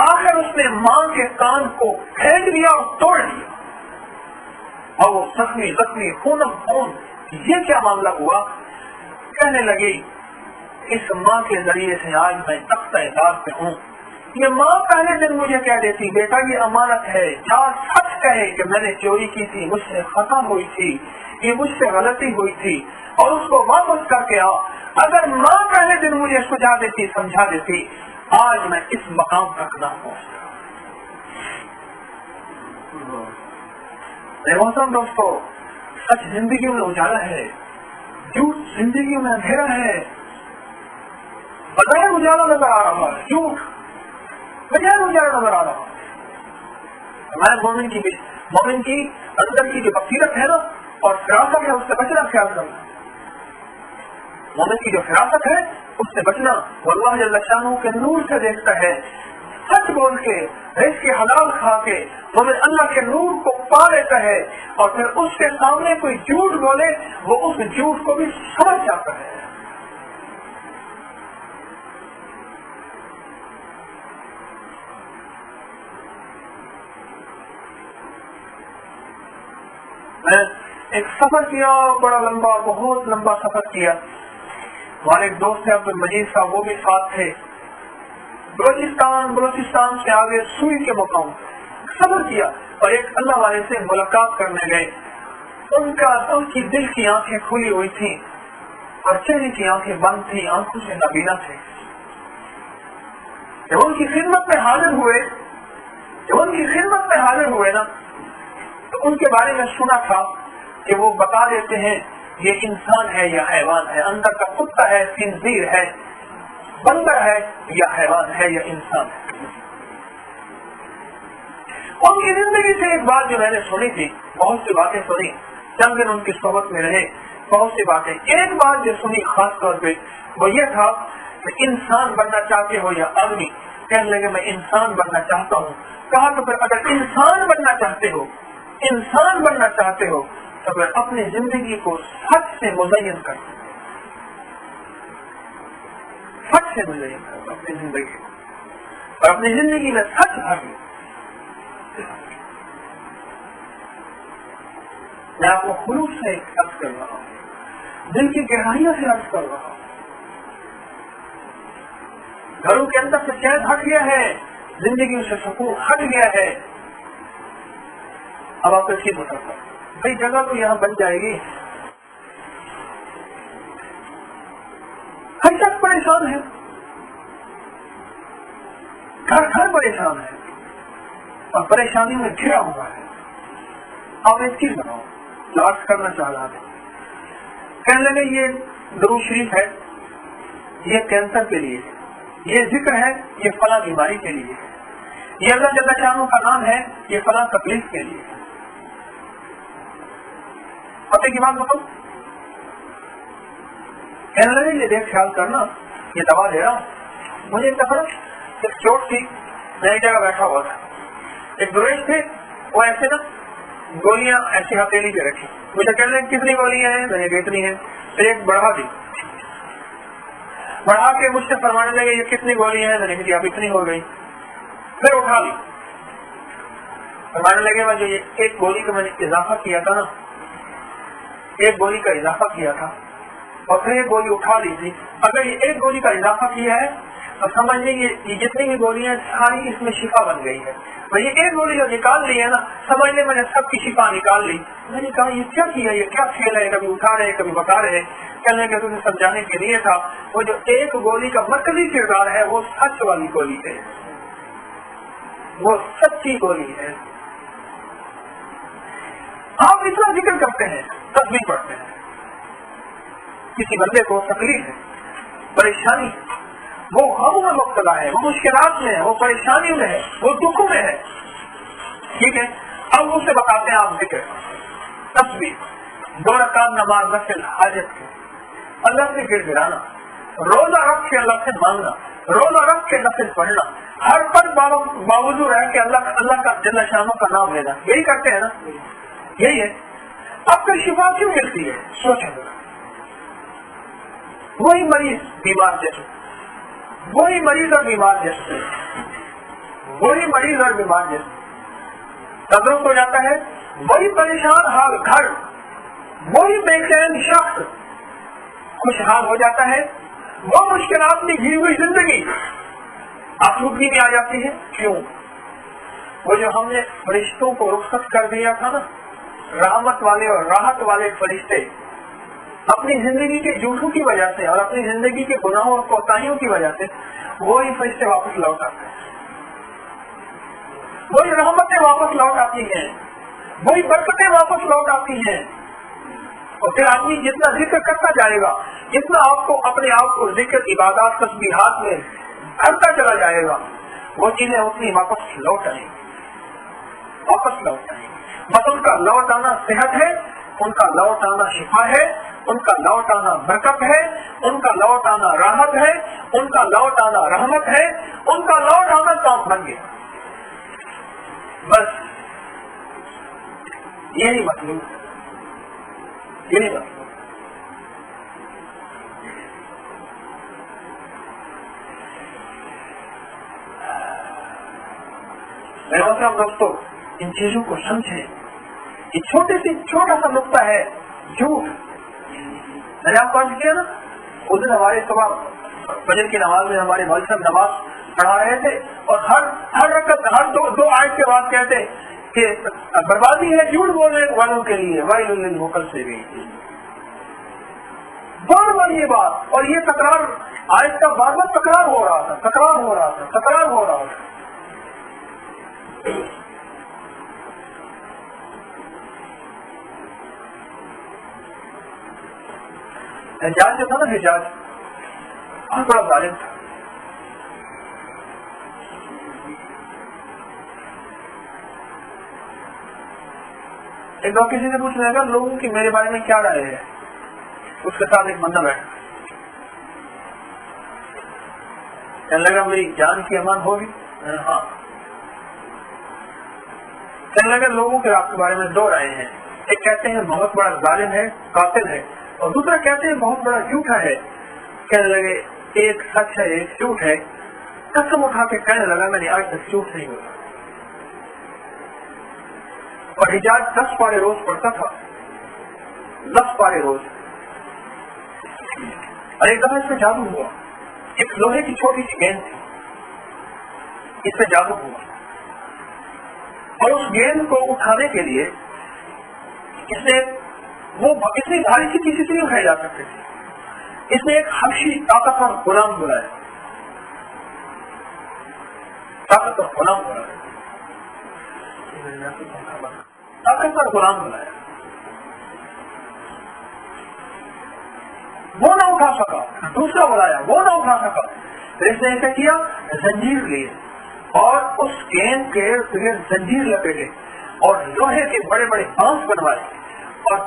آخر اس نے ماں کے کان کو پھینک دیا اور توڑ دیا اور وہ زخمی زخمی خونم خون. یہ کیا معاملہ ہوا؟ کہنے لگی اس ماں کے ذریعے سے آج میں تختہ دار پہ ہوں. یہ ماں پہلے دن مجھے کہہ دیتی بیٹا یہ امانت ہے، جا سچ کہے کہ میں نے چوری کی تھی، مجھ سے خطا ہوئی تھی، یہ مجھ سے غلطی ہوئی تھی اور اس کو واپس کر کے آ. اگر ماں پہلے دن مجھے سجا دیتی، سمجھا دیتی، آج میں اس مقام تک نہ پہنچتا. محترم دوستو، سچ زندگی میں اجالا ہے، جھوٹ زندگی میں اندھیرا ہے. بظاہر اجالا نظر آ رہا ہے، جھوٹ بظاہر اجالا نظر آ رہا ہے. ہمارے مومن کی اندر کی جو بصیرت ہے نا اور فراست ہے اس سے بچنا خیال کرنا. مومن کی جو فراست ہے اس سے بچنا. واللہ جل شانہ کے نور سے دیکھتا ہے. سچ بول کے رزق کے حلال کھا کے مومن اللہ کے نور کو پا لیتا ہے اور پھر اس کے سامنے کوئی جھوٹ بولے وہ اس جھوٹ کو بھی سمجھ جاتا ہے. میں ایک سفر کیا، بڑا لمبا، بہت لمبا سفر کیا. ہمارے ایک دوست ہیں عبد المجید صاحب، وہ بھی ساتھ تھے. بلوچستان سے آگے سوئی کے مقام سفر کیا اور ایک اللہ والے سے ملاقات کرنے گئے. ان کی دل کی آنکھیں کھلی ہوئی تھی اور چہرے کی آنکھیں بند تھی، آنکھوں سے نابینا تھے. جب ان کی خدمت میں حاضر ہوئے نا تو ان کے بارے میں سنا تھا کہ وہ بتا دیتے ہیں یہ انسان ہے یا حیوان ہے، اندر کا کتا ہے، خنزیر ہے، بندر ہے یا حیوان ہے یا انسان ہے. ان کی زندگی سے ایک بات جو میں نے سنی تھی، بہت سی باتیں سنی، چند دن ان کی صحبت میں رہے، بہت سی باتیں. ایک بات جو سنی خاص طور پہ وہ یہ تھا کہ انسان بننا چاہتے ہو یا آدمی؟ کہنے لگے میں انسان بننا چاہتا ہوں. کہا تو پھر اگر انسان بننا چاہتے ہو تو پھر اپنی زندگی کو سچ سے مزین کرو، سچ سے مزین کرو اپنی زندگی اور اپنی زندگی میں سچ بھر لو. میں آپ کو خلوص سے عرض کر رہا ہوں، دل کی گہرائیوں سے عرض کر رہا ہوں. گھروں کے اندر سے چین ہٹ گیا ہے، زندگی سے سکون ہٹ گیا ہے. اب آپ کو یہ بتاتا ہوں بھائی جگہ تو یہاں بن جائے گی. ہر شخص پریشان ہے، گھر پریشان ہے اور پریشانی میں گھرا ہوا ہے. آپ ایک چیز بناؤ جو عرض کرنا چاہ رہا تھا. کہنے لگے یہ درود شریف ہے، یہ کینسر کے لیے، یہ ذکر ہے یہ فلاں بیماری کے لیے، یہ اللہ جل شانہ کا نام ہے، یہ فلاں تکلیف کے لیے. پتے کی بات بتاؤ، کہنے لگے یہ دیکھ خیال کرنا، یہ دوا دے رہا ہوں. مجھے ایک دفعہ ایک چوٹ تھی، میں ایک جگہ بیٹھا ہوا تھا، ایک درویش تھے، وہ ایسے نا گولیاں ایسی ہتھیلی پہ رکھی. مجھے کہنے لگے کتنی گولیاں ہیں؟ میں نے اتنی ہیں. پھر ایک بڑھا دی، بڑھا کے مجھ سے فرمانے لگے یہ کتنی گولیاں ہیں؟ میں نے کہا اب اتنی ہو گئی. پھر اٹھا لی، فرمانے لگے میں جو یہ ایک گولی کا میں نے اضافہ کیا تھا نا، ایک گولی کا اضافہ کیا تھا اور پھر ایک گولی اٹھا لی تھی. اگر یہ ایک گولی کا اضافہ کیا ہے تو سمجھ لیں یہ جتنی بھی گولیاں ساری اس میں شفا بن گئی ہے. اور یہ ایک گولی جو نکال لی ہے نا، سمجھ لیں میں نے سب کی شفا نکال لی. میں نے کہا یہ کیا کیا، یہ کیا کھیل ہے؟ کبھی اٹھا رہے کبھی بتا رہے. کہنے کے تمہیں سمجھانے کے لیے تھا، وہ جو ایک گولی کا مرکزی کردار ہے وہ سچ والی گولی ہے، وہ سچی گولی ہے. آپ اتنا ذکر کرتے ہیں، تسبیح پڑھتے ہیں، کسی بندے کو تکلیف ہے، پریشانی، وہ غم میں مبتلا ہے، وہ مشکلات میں ہے، وہ پریشانی میں ہے، وہ دکھوں میں ہے، ٹھیک ہے. اب اسے بتاتے ہیں آپ ذکر تسبیح، 2 رکعت نماز نفل حاجت کی، اللہ سے گر گرانا، روزہ رکھ کے اللہ سے مانگنا، روزہ رکھ کے نفل پڑھنا، ہر پر باوجود رہ کے اللہ کا جل شانہ کا نام لینا. یہی کرتے ہیں نا، یہی ہے. اب پھر شفا کیوں ملتی ہے؟ سوچیں گے. وہی مریض بیمار جیسے، وہی مریض اور بیمار جیسے، وہی مریض اور بیمار جیسے تندرست ہو جاتا ہے. وہی پریشان حال گھر، وہی بے چین شخص خوشحال ہو جاتا ہے. وہ مشکلات میں گھری ہوئی زندگی آسودگی میں آ جاتی ہے. کیوں؟ وہ جو ہم نے فرشتوں کو رخصت کر دیا تھا نا، رحمت والے اور راحت والے فرشتے، اپنی زندگی کے جھوٹوں کی وجہ سے اور اپنی زندگی کے گناہوں اور کوتاہیوں کی وجہ سے وہی فرشتے واپس لوٹ آتے ہیں، وہی رحمتیں واپس لوٹ آتی ہیں، وہی برکتیں واپس لوٹ آتی ہیں. اور پھر آدمی جتنا ذکر کرتا جائے گا، جتنا آپ کو اپنے آپ کو ذکر عبادات تسبیحات میں کرتا چلا جائے گا، وہ چیزیں اتنی واپس لوٹ آئیں گی، واپس لوٹ آئیں گی. بس ان کا لوٹ آنا صحت ہے، ان کا لوٹ آنا شفا ہے، ان کا لوٹ آنا برکت ہے، ان کا لوٹ آنا راحت ہے، ان کا لوٹ آنا رحمت ہے، ان کا لوٹ آنا کام بن گیا. بس یہی مطلوب، یہی مطلوب. میرے محترم دوستو، ان چیزوں کو سمجھیں. یہ چھوٹا سا نقطہ ہے جھوٹ. میں نے آپ کو کیا نا، اس دن ہمارے صبح فجر کی نماز میں ہمارے مولوی صاحب نماز پڑھا رہے تھے اور ہر رکعت ہر دو آیت کے بعد کہتے کہ بربادی ہے جھوٹ بولنے والوں کے لیے، ویل للمکذبین. بار بار یہ بات، اور یہ تکرار آیت کا بار بار تکرار ہو رہا تھا. حجاج جو تھا نا، حجاج بہت بڑا ظالم تھا. ایک دو کسی سے پوچھنے لگا لوگوں کی میرے بارے میں کیا رائے ہے. اس کے ساتھ ایک بندہ بیٹھا، کہنے لگا میری جان کی امان ہوگی. ہاں. کہنے لگا لوگوں کے آپ کے بارے میں 2 رائے ہیں. ایک کہتے ہیں بہت بڑا ظالم ہے، قاتل ہے، اور دوسرا کہتے ہیں بہت بڑا جھوٹا ہے. کہنے لگے ایک سچ ہے ایک جھوٹ ہے. قسم اٹھا کے کہنے لگا میں نے آج تک جھوٹ نہیں بولا. اور حجاج 10 پارے روز پڑھتا تھا، 10 پارے روز. اور ایک دفعہ اس میں جادو ہوا. ایک لوہے کی چھوٹی سی گیند تھی، اس میں جادو ہوا. اور اس گیند کو اٹھانے کے لیے اتنی بھاری سی کسی سے نہیں اٹھائی جا سکتے تھے. اس نے ایک حبشی طاقتور غلام بلایا، طاقتور غلام بلایا. وہ نہ اٹھا سکا. دوسرا بلایا، وہ نہ اٹھا سکا. پھر اس نے ایسا کیا، زنجیر لی اور اس گیند کے زنجیر لپیٹے اور لوہے کے بڑے بڑے بانس بنوائے اور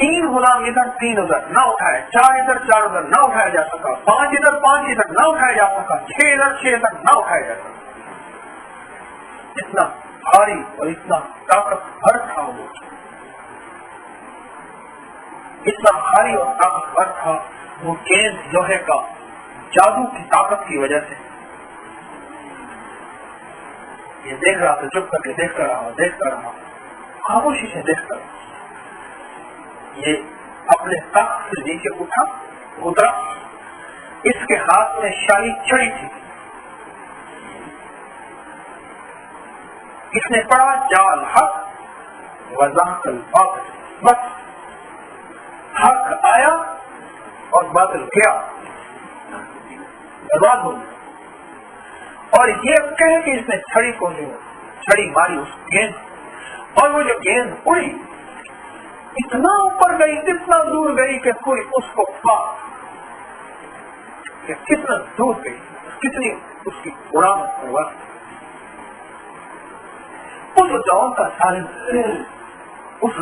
3 غلام ادھر 3 ادھر نہ اٹھائے، 4 ادھر 4 ادھر نہ اٹھایا جا سکا، 5 ادھر 5 ادھر نہ اٹھایا جا سکا، 6 ادھر 6 ادھر نہ اٹھایا جا سکا۔ اتنا بھاری اور اتنا طاقتور تھا وہ، اتنا بھاری اور طاقتور تھا وہ گیند لوہے کا، جادو کی طاقت کی وجہ سے۔ یہ دیکھ رہا تھا، چپ کر کے دیکھتا رہا، خاموشی سے دیکھتا رہا۔ یہ اپنے تخت سے نیچے اترا، اس کے ہاتھ میں شاہی چھڑی تھی، اس نے پڑھا جال حق وضاحت الباطل، بس حق آیا اور باطل گیا، برباد ہو گیا۔ اور یہ کہہ کہ اس نے چھڑی ماری اس گیند، اور وہ جو گیند اڑی اتنا اوپر گئی، اتنا دور گئی کہ کوئی اس کو پا کہ کتنا دور گئی، کتنی اس کی اڑان پرواز۔ اس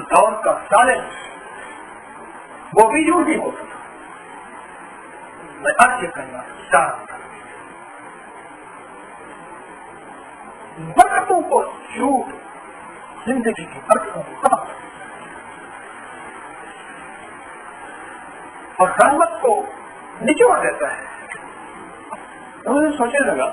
دور کا سالن وہ بھی یوں ہی ہوتا تھا۔ میں عرض کرنا چاہتا ہوں، برکتوں کو جھوٹ زندگی کی برکتوں کو ختم کر، اور رحمت کو نچوڑ دیتا ہے۔ مجھے سوچنے لگا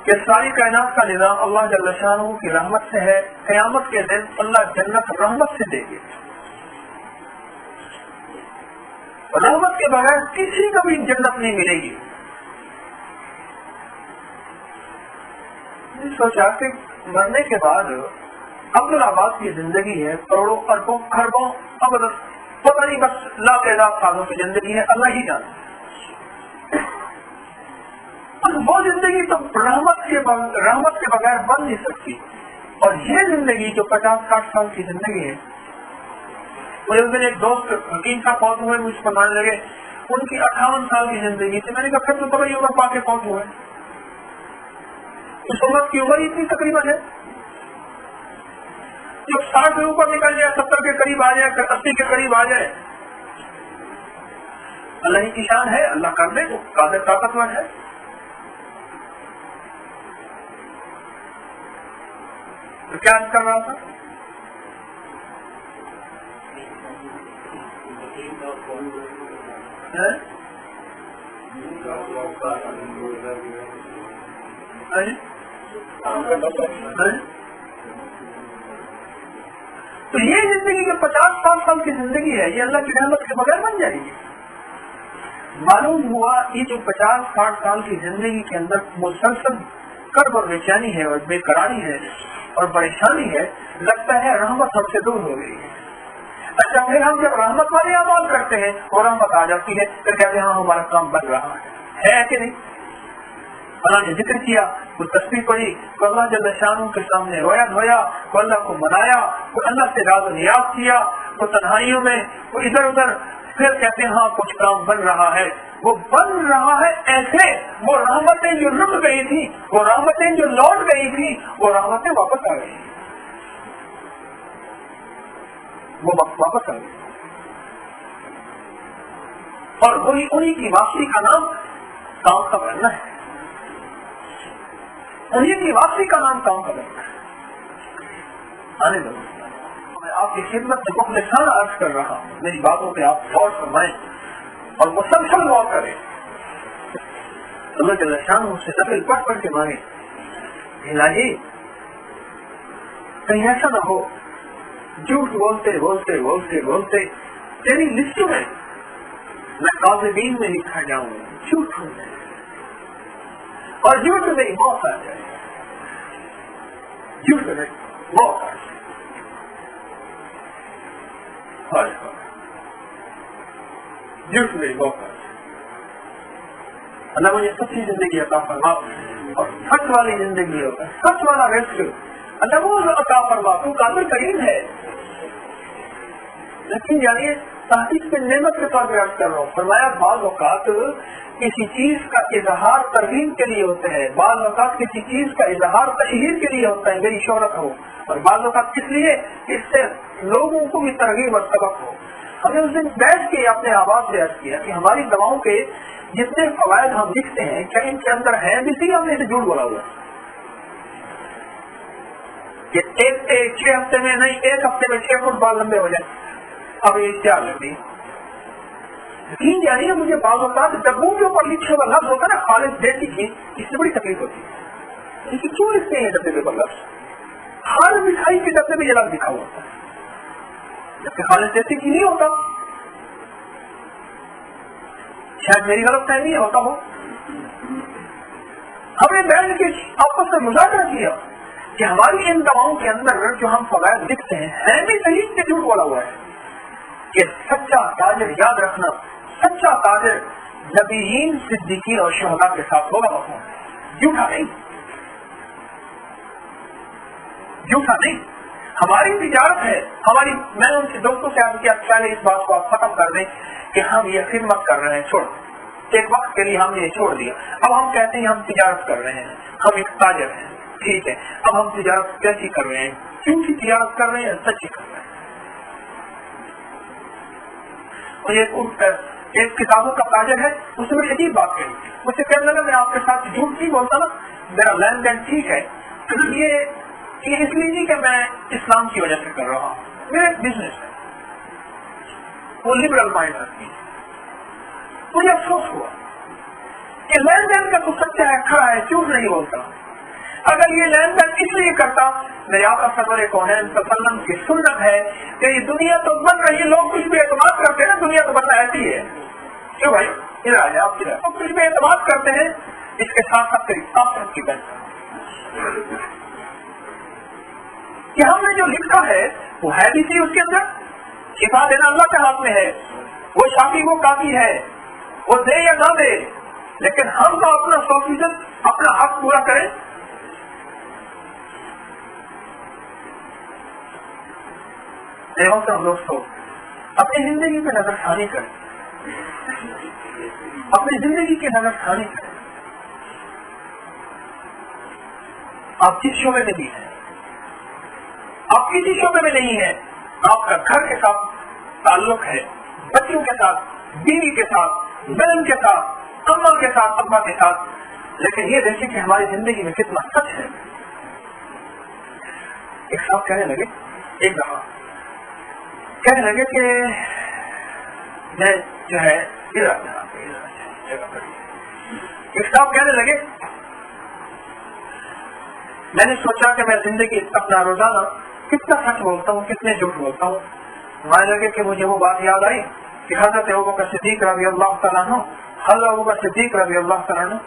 کہ ساری کائنات کا نظام اللہ جل شانہ کی رحمت سے ہے، قیامت کے دن اللہ جنت رحمت سے دے گی، رحمت کے بغیر کسی کو بھی جنت نہیں ملے گی۔ سوچا کہ مرنے کے بعد عبدالآباد کی زندگی ہے، کروڑوں اربوں خربوں پتہ نہیں، بس لاکھ لاکھ سالوں کی زندگی ہے، اللہ ہی جانتا۔ وہ زندگی تو رحمت کے بغیر بن نہیں سکتی، اور یہ زندگی جو 50-60 سال کی زندگی ہے۔ مجھے اس دن ایک دوست حکیم صاحب فوت ہوئے، مجھ پر ماننے لگے ان کی 58 سال کی زندگی تھی۔ میں نے کہا پھر تو بڑی عمر پا کے فوت ہوئے، اس عمر کی عمر اتنی تقریباً ہے، جب 60 کے اوپر نکل جائے، 70 کے قریب آ جائے، 80 کے قریب آ جائے، اللہ ہی کی شان ہے، اللہ کر دے، وہ قادر طاقتور ہے۔ تو کیا کر رہا تھا؟ تو یہ زندگی جو 50 سال کی زندگی ہے، یہ اللہ کی رحمت کے بغیر بن جائے گی۔ معلوم ہوا یہ جو 50-60 سال کی زندگی کے اندر مسلسل کرب اور بے چینی ہے اور بے قراری ہے اور پریشانی ہے، لگتا ہے رحمت ہم سے دور ہو گئی ہے۔ اچھا، پھر ہم جب رحمت والے اعمال کرتے ہیں اور رحمت آ جاتی ہے، پھر کہتے ہیں ہاں ہمارا کام بن رہا ہے کہ نہیں؟ اللہ نے ذکر کیا، کوئی تسبیح پڑھی، کوئی اللہ جل شانہ کے سامنے رویا دھویا، کوئی اللہ کو منایا، کوئی اللہ سے راز و نیاز کیا، کوئی تنہائیوں میں، کوئی ادھر ادھر، پھر کہتے ہیں ہاں کچھ کام بن رہا ہے۔ وہ بن رہا ہے ایسے، وہ رحمتیں جو رک گئی تھی، وہ رحمتیں جو لوٹ گئی تھی، وہ رحمتیں واپس آ گئی، وہ واپس آ گئی، اور وہی انہیں کی واپسی کا نام کام کا بننا ہے، انہیں کی واپسی کا نام کام کا بننا ہے۔ آنے دو، میں آپ کی خدمت میں مخلصانہ عرض کر رہا ہوں، میری باتوں پہ آپ غور فرمائیں اور مسلسل غور کریں۔ اللہ جل شانہ سے نفل پڑھ پڑھ کے مانگے، الہی کہیں ایسا نہ ہو جھوٹ بولتے بولتے بولتے بولتے تیری لسٹوں میں میں کاذبین میں لکھا جاؤں، جھوٹ ہو جائے اور جھوٹ میں موت آ جائے، جھوٹ میں موت آ جائے۔ جھوٹ میں موت آ جائے۔ اللہ مجھے سچی زندگی عطا فرما اور سچ والی زندگی ہوتا ہے، سچ والا رزق اللہ وہ عطا فرما، تو قادر کریم ہے، लेकिन जानिए तहकीक पे नेमत के तौर पर अर्ज कर रहा हूँ। फरमाया बाल औकात किसी चीज का इजहार तरगीब के लिए होता है, बाल औकात किसी चीज का इजहार तशहीर के लिए होता है, मेरी शोहरत हो, और बाल औकात किस लिए, इससे लोगों को भी तरगीब और सबक हो। हमने उस दिन बैठ के अपने आवाज से अर्ज किया कि हमारी दवाओं के जितने फवायद हम लिखते हैं क्या इनके अंदर है भी सी, हमने इसे झूठ बोला हुआ कि 6 हफ्ते में नहीं, 1 हफ्ते में 6 फुट बाल लंबे हो जाए। अब ये क्या लगी यकीन जानिए मुझे बाल होता है डब्बों के ऊपर लिखे हुआ लफ्ज होता है ना, खालिद देसी की, इससे बड़ी तकलीफ होती है। इसे क्यों लिखते हैं डब्बे के ऊपर लफ्ज? हर मिठाई के डब्बे में ये लफ्ज लिखा हुआ होता है, जबकि खालिद देसी की नहीं होता। शायद मेरी गलत फहमी होता हो। हमने बैठ के आपस में मुजाकरा किया कि हमारी इन दवाओं के अंदर जो हम फवायद लिखते हैं है भी सही से झूठ बोला हुआ है कि सच्चा ताजिर, याद रखना, सच्चा ताजिर नबीयीन, सिद्दीकीन और शुहदा के साथ होगा, झूठा नहीं, झूठा नहीं। हमारी तिजारत है, हमारी, मैंने उनसे दोस्तों से आज किया पहले इस बात को आप खत्म कर दें कि हम ये खिदमत कर रहे हैं, छोड़, एक वक्त के लिए हमने ये छोड़ दिया। अब हम कहते हैं हम तिजारत कर रहे हैं, हम एक ताजिर हैं, ठीक है। अब हम तिजारत कैसी कर रहे हैं, क्योंकि तिजारत कर रहे हैं, सच्ची कर रहे हैं। एक किताबों का ताजर है, उसने बड़ी अजीब बात कही, मुझसे कहने लगा मैं आपके साथ झूठ नहीं बोलता ना, मेरा लेन देन ठीक है, ये इसलिए नहीं कि मैं इस्लाम की वजह से कर रहा हूँ, मेरा एक बिजनेस है, वो लिबरल माइंड रखती है। मुझे अफसोस हुआ कि लेन देन का तो सच्चा है, खड़ा है, झूठ नहीं बोलता। अगर ये लेन देन इसलिए करता, मेरे आका सरवर कौनैन सल्लल्लाहु की सुन्नत है कि ये दुनिया तो बन रही है, लोग कुछ भी एतमाद करते हैं ना, दुनिया तो बनना ऐसी है, क्यों भाई इधर आ जाए आप, तो कुछ भी एतमाद करते हैं, इसके साथ साथ तेरी आखिरत की बन कि हमने जो लिखा है वो है भी सी, उसके अंदर शिफा देना अल्लाह के हाथ में है, वो शाफी वो काफी है, वो दे या ना दे, लेकिन हम तो अपना 100% अपना हक पूरा करें। दोस्तों अपनी जिंदगी पे नजरसानी करें, अपनी जिंदगी की नजरसानी करें। आप जिस शोबे में भी हैं, आप किसी शोबे में नहीं है, आपका घर के साथ ताल्लुक है, बच्चों के साथ, बीवी के साथ, बहन के साथ, अम्मा के साथ, अब्बा के साथ, लेकिन ये देखिए कि हमारी जिंदगी में कितना सच है। एक साहब कहने लगे, एक दफा कहने लगे कि मैं जो है जगह पर, एक साहब कहने लगे मैंने सोचा कि मैं जिंदगी अपना रोजाना कितना सच बोलता हूँ, कितने झूठ बोलता हूँ। मान लगे कि मुझे वो बात याद आई कि हज़रत अबू बकर सिद्दीक रज़ी अल्लाह तआला अन्हु, हज़रत अबू बकर सिद्दीक रज़ी अल्लाह तआला अन्हु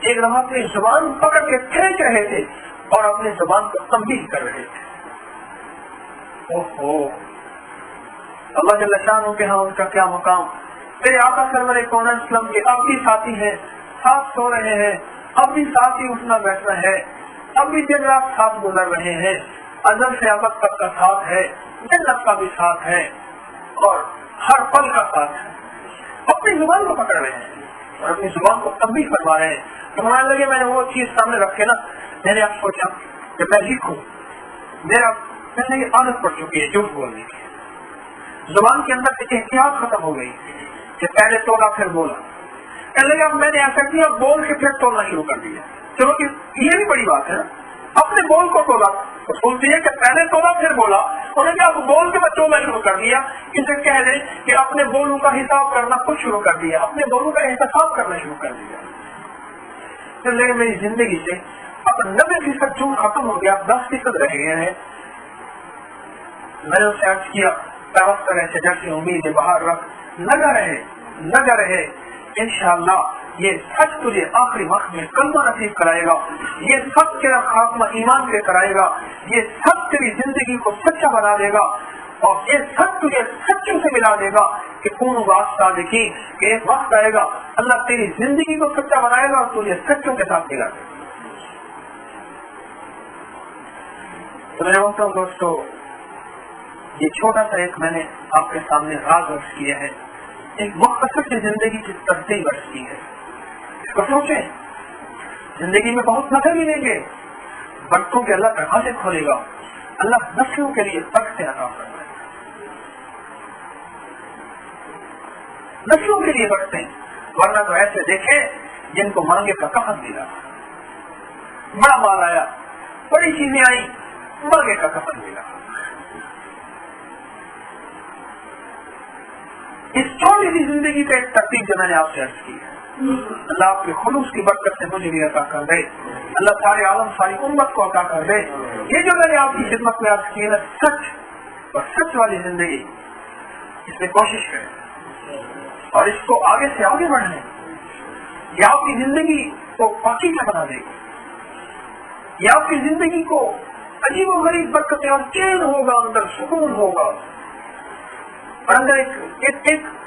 एक दफा अपनी जुबान पकड़ के खींच रहे थे और अपनी जुबान को तंबीह कर रहे थे। ओहो, अल्लाह जल्ल शान के यहाँ उनका क्या मुकाम। तेरे आका सरवर कौनैन सल्लम के अब भी साथी हैं, साथ सो रहे हैं, अब भी साथ ही उठना बैठना है, अब भी दिन रात साथ गुजर रहे हैं, अज़ल से अबद तक का साथ है, जन्नत का भी साथ है और हर पल का साथ है। अपनी जुबान को पकड़ रहे हैं और अपनी जुबान को तंबीह करवा रहे हैं। तो मान लगे मैंने वो चीज सामने रखे ना, मैंने आप सोचा कि मैं लिखूं, मेरा पहले ये आदत पड़ चुकी है झूठ बोलने की, जुबान के अंदर से एहतियात खत्म हो गई कि पहले तोला फिर बोला। कहने अब मैंने ऐसा किया, बोल के फिर तोलना शुरू कर दिया। चलो कि ये भी बड़ी बात है, अपने बोल को तोला, तो सोचती है कि पहले तोला फिर बोला, उन्होंने अब बोल के बच्चों में शुरू कर दिया। इसे कह दे कि अपने बोलों का हिसाब करना खुद शुरू कर दिया, अपने बोलों का एहतसाब करना शुरू कर दिया। तो मेरी जिंदगी से अब 90% झूठ खत्म हो गया, 10% रह गए हैं। मैंने उससे अर्ज किया, तवक्कुल करे से जैसी उम्मीद बाहर रख, लगा रहे इंशाअल्लाह ये सच तुझे आखिरी वक्त में कलमा नसीब कराएगा, ये सच तेरा खात्मा ईमान पे कराएगा, ये सच तेरी जिंदगी को सच्चा बना देगा और ये सच तुझे सच्चों से मिला देगा कि कौन वास्ता देखी कि एक वक्त आएगा अल्लाह तेरी जिंदगी को सच्चा बनाएगा और तुझे सच्चों के साथ मिला देगा। तो मैं बोलता हूँ दोस्तों, یہ چھوٹا سا ایک میں نے آپ کے سامنے راز عرض کیا ہے، ایک مختصر سی زندگی کی ترتیب عرض کی ہے. اس کو سوچیں، زندگی میں بہت مزے ملیں گے، برتوں کے اللہ دروازے کھولے گا، اللہ نسلوں کے لیے برکتیں عطا فرمائے، نسلوں کے لیے برکتیں. ورنہ تو ایسے دیکھیں جن کو مانگے کا کفن ملا، بڑا مال آیا، بڑی چیزیں آئی، مانگے کا کفن ملا. اس چھوٹی سی زندگی کا ایک ترتیب جو میں نے آپ سے عرض کی ہے، اللہ آپ کے خلوص کی برکت سے مجھے بھی عطا کر دے، اللہ سارے عالم ساری امت کو عطا کر دے. یہ جو میں نے آپ کی خدمت میں عرض کی ہے نا، سچ اور سچ والی زندگی، اس میں کوشش کریں اور اس کو آگے سے آگے بڑھنے. یہ آپ کی زندگی کو پاکیزہ بنا دے گی، یہ آپ کی زندگی کو عجیب و غریب برکتیں اور چین ہوگا، اندر سکون ہوگا، اور اندر ایک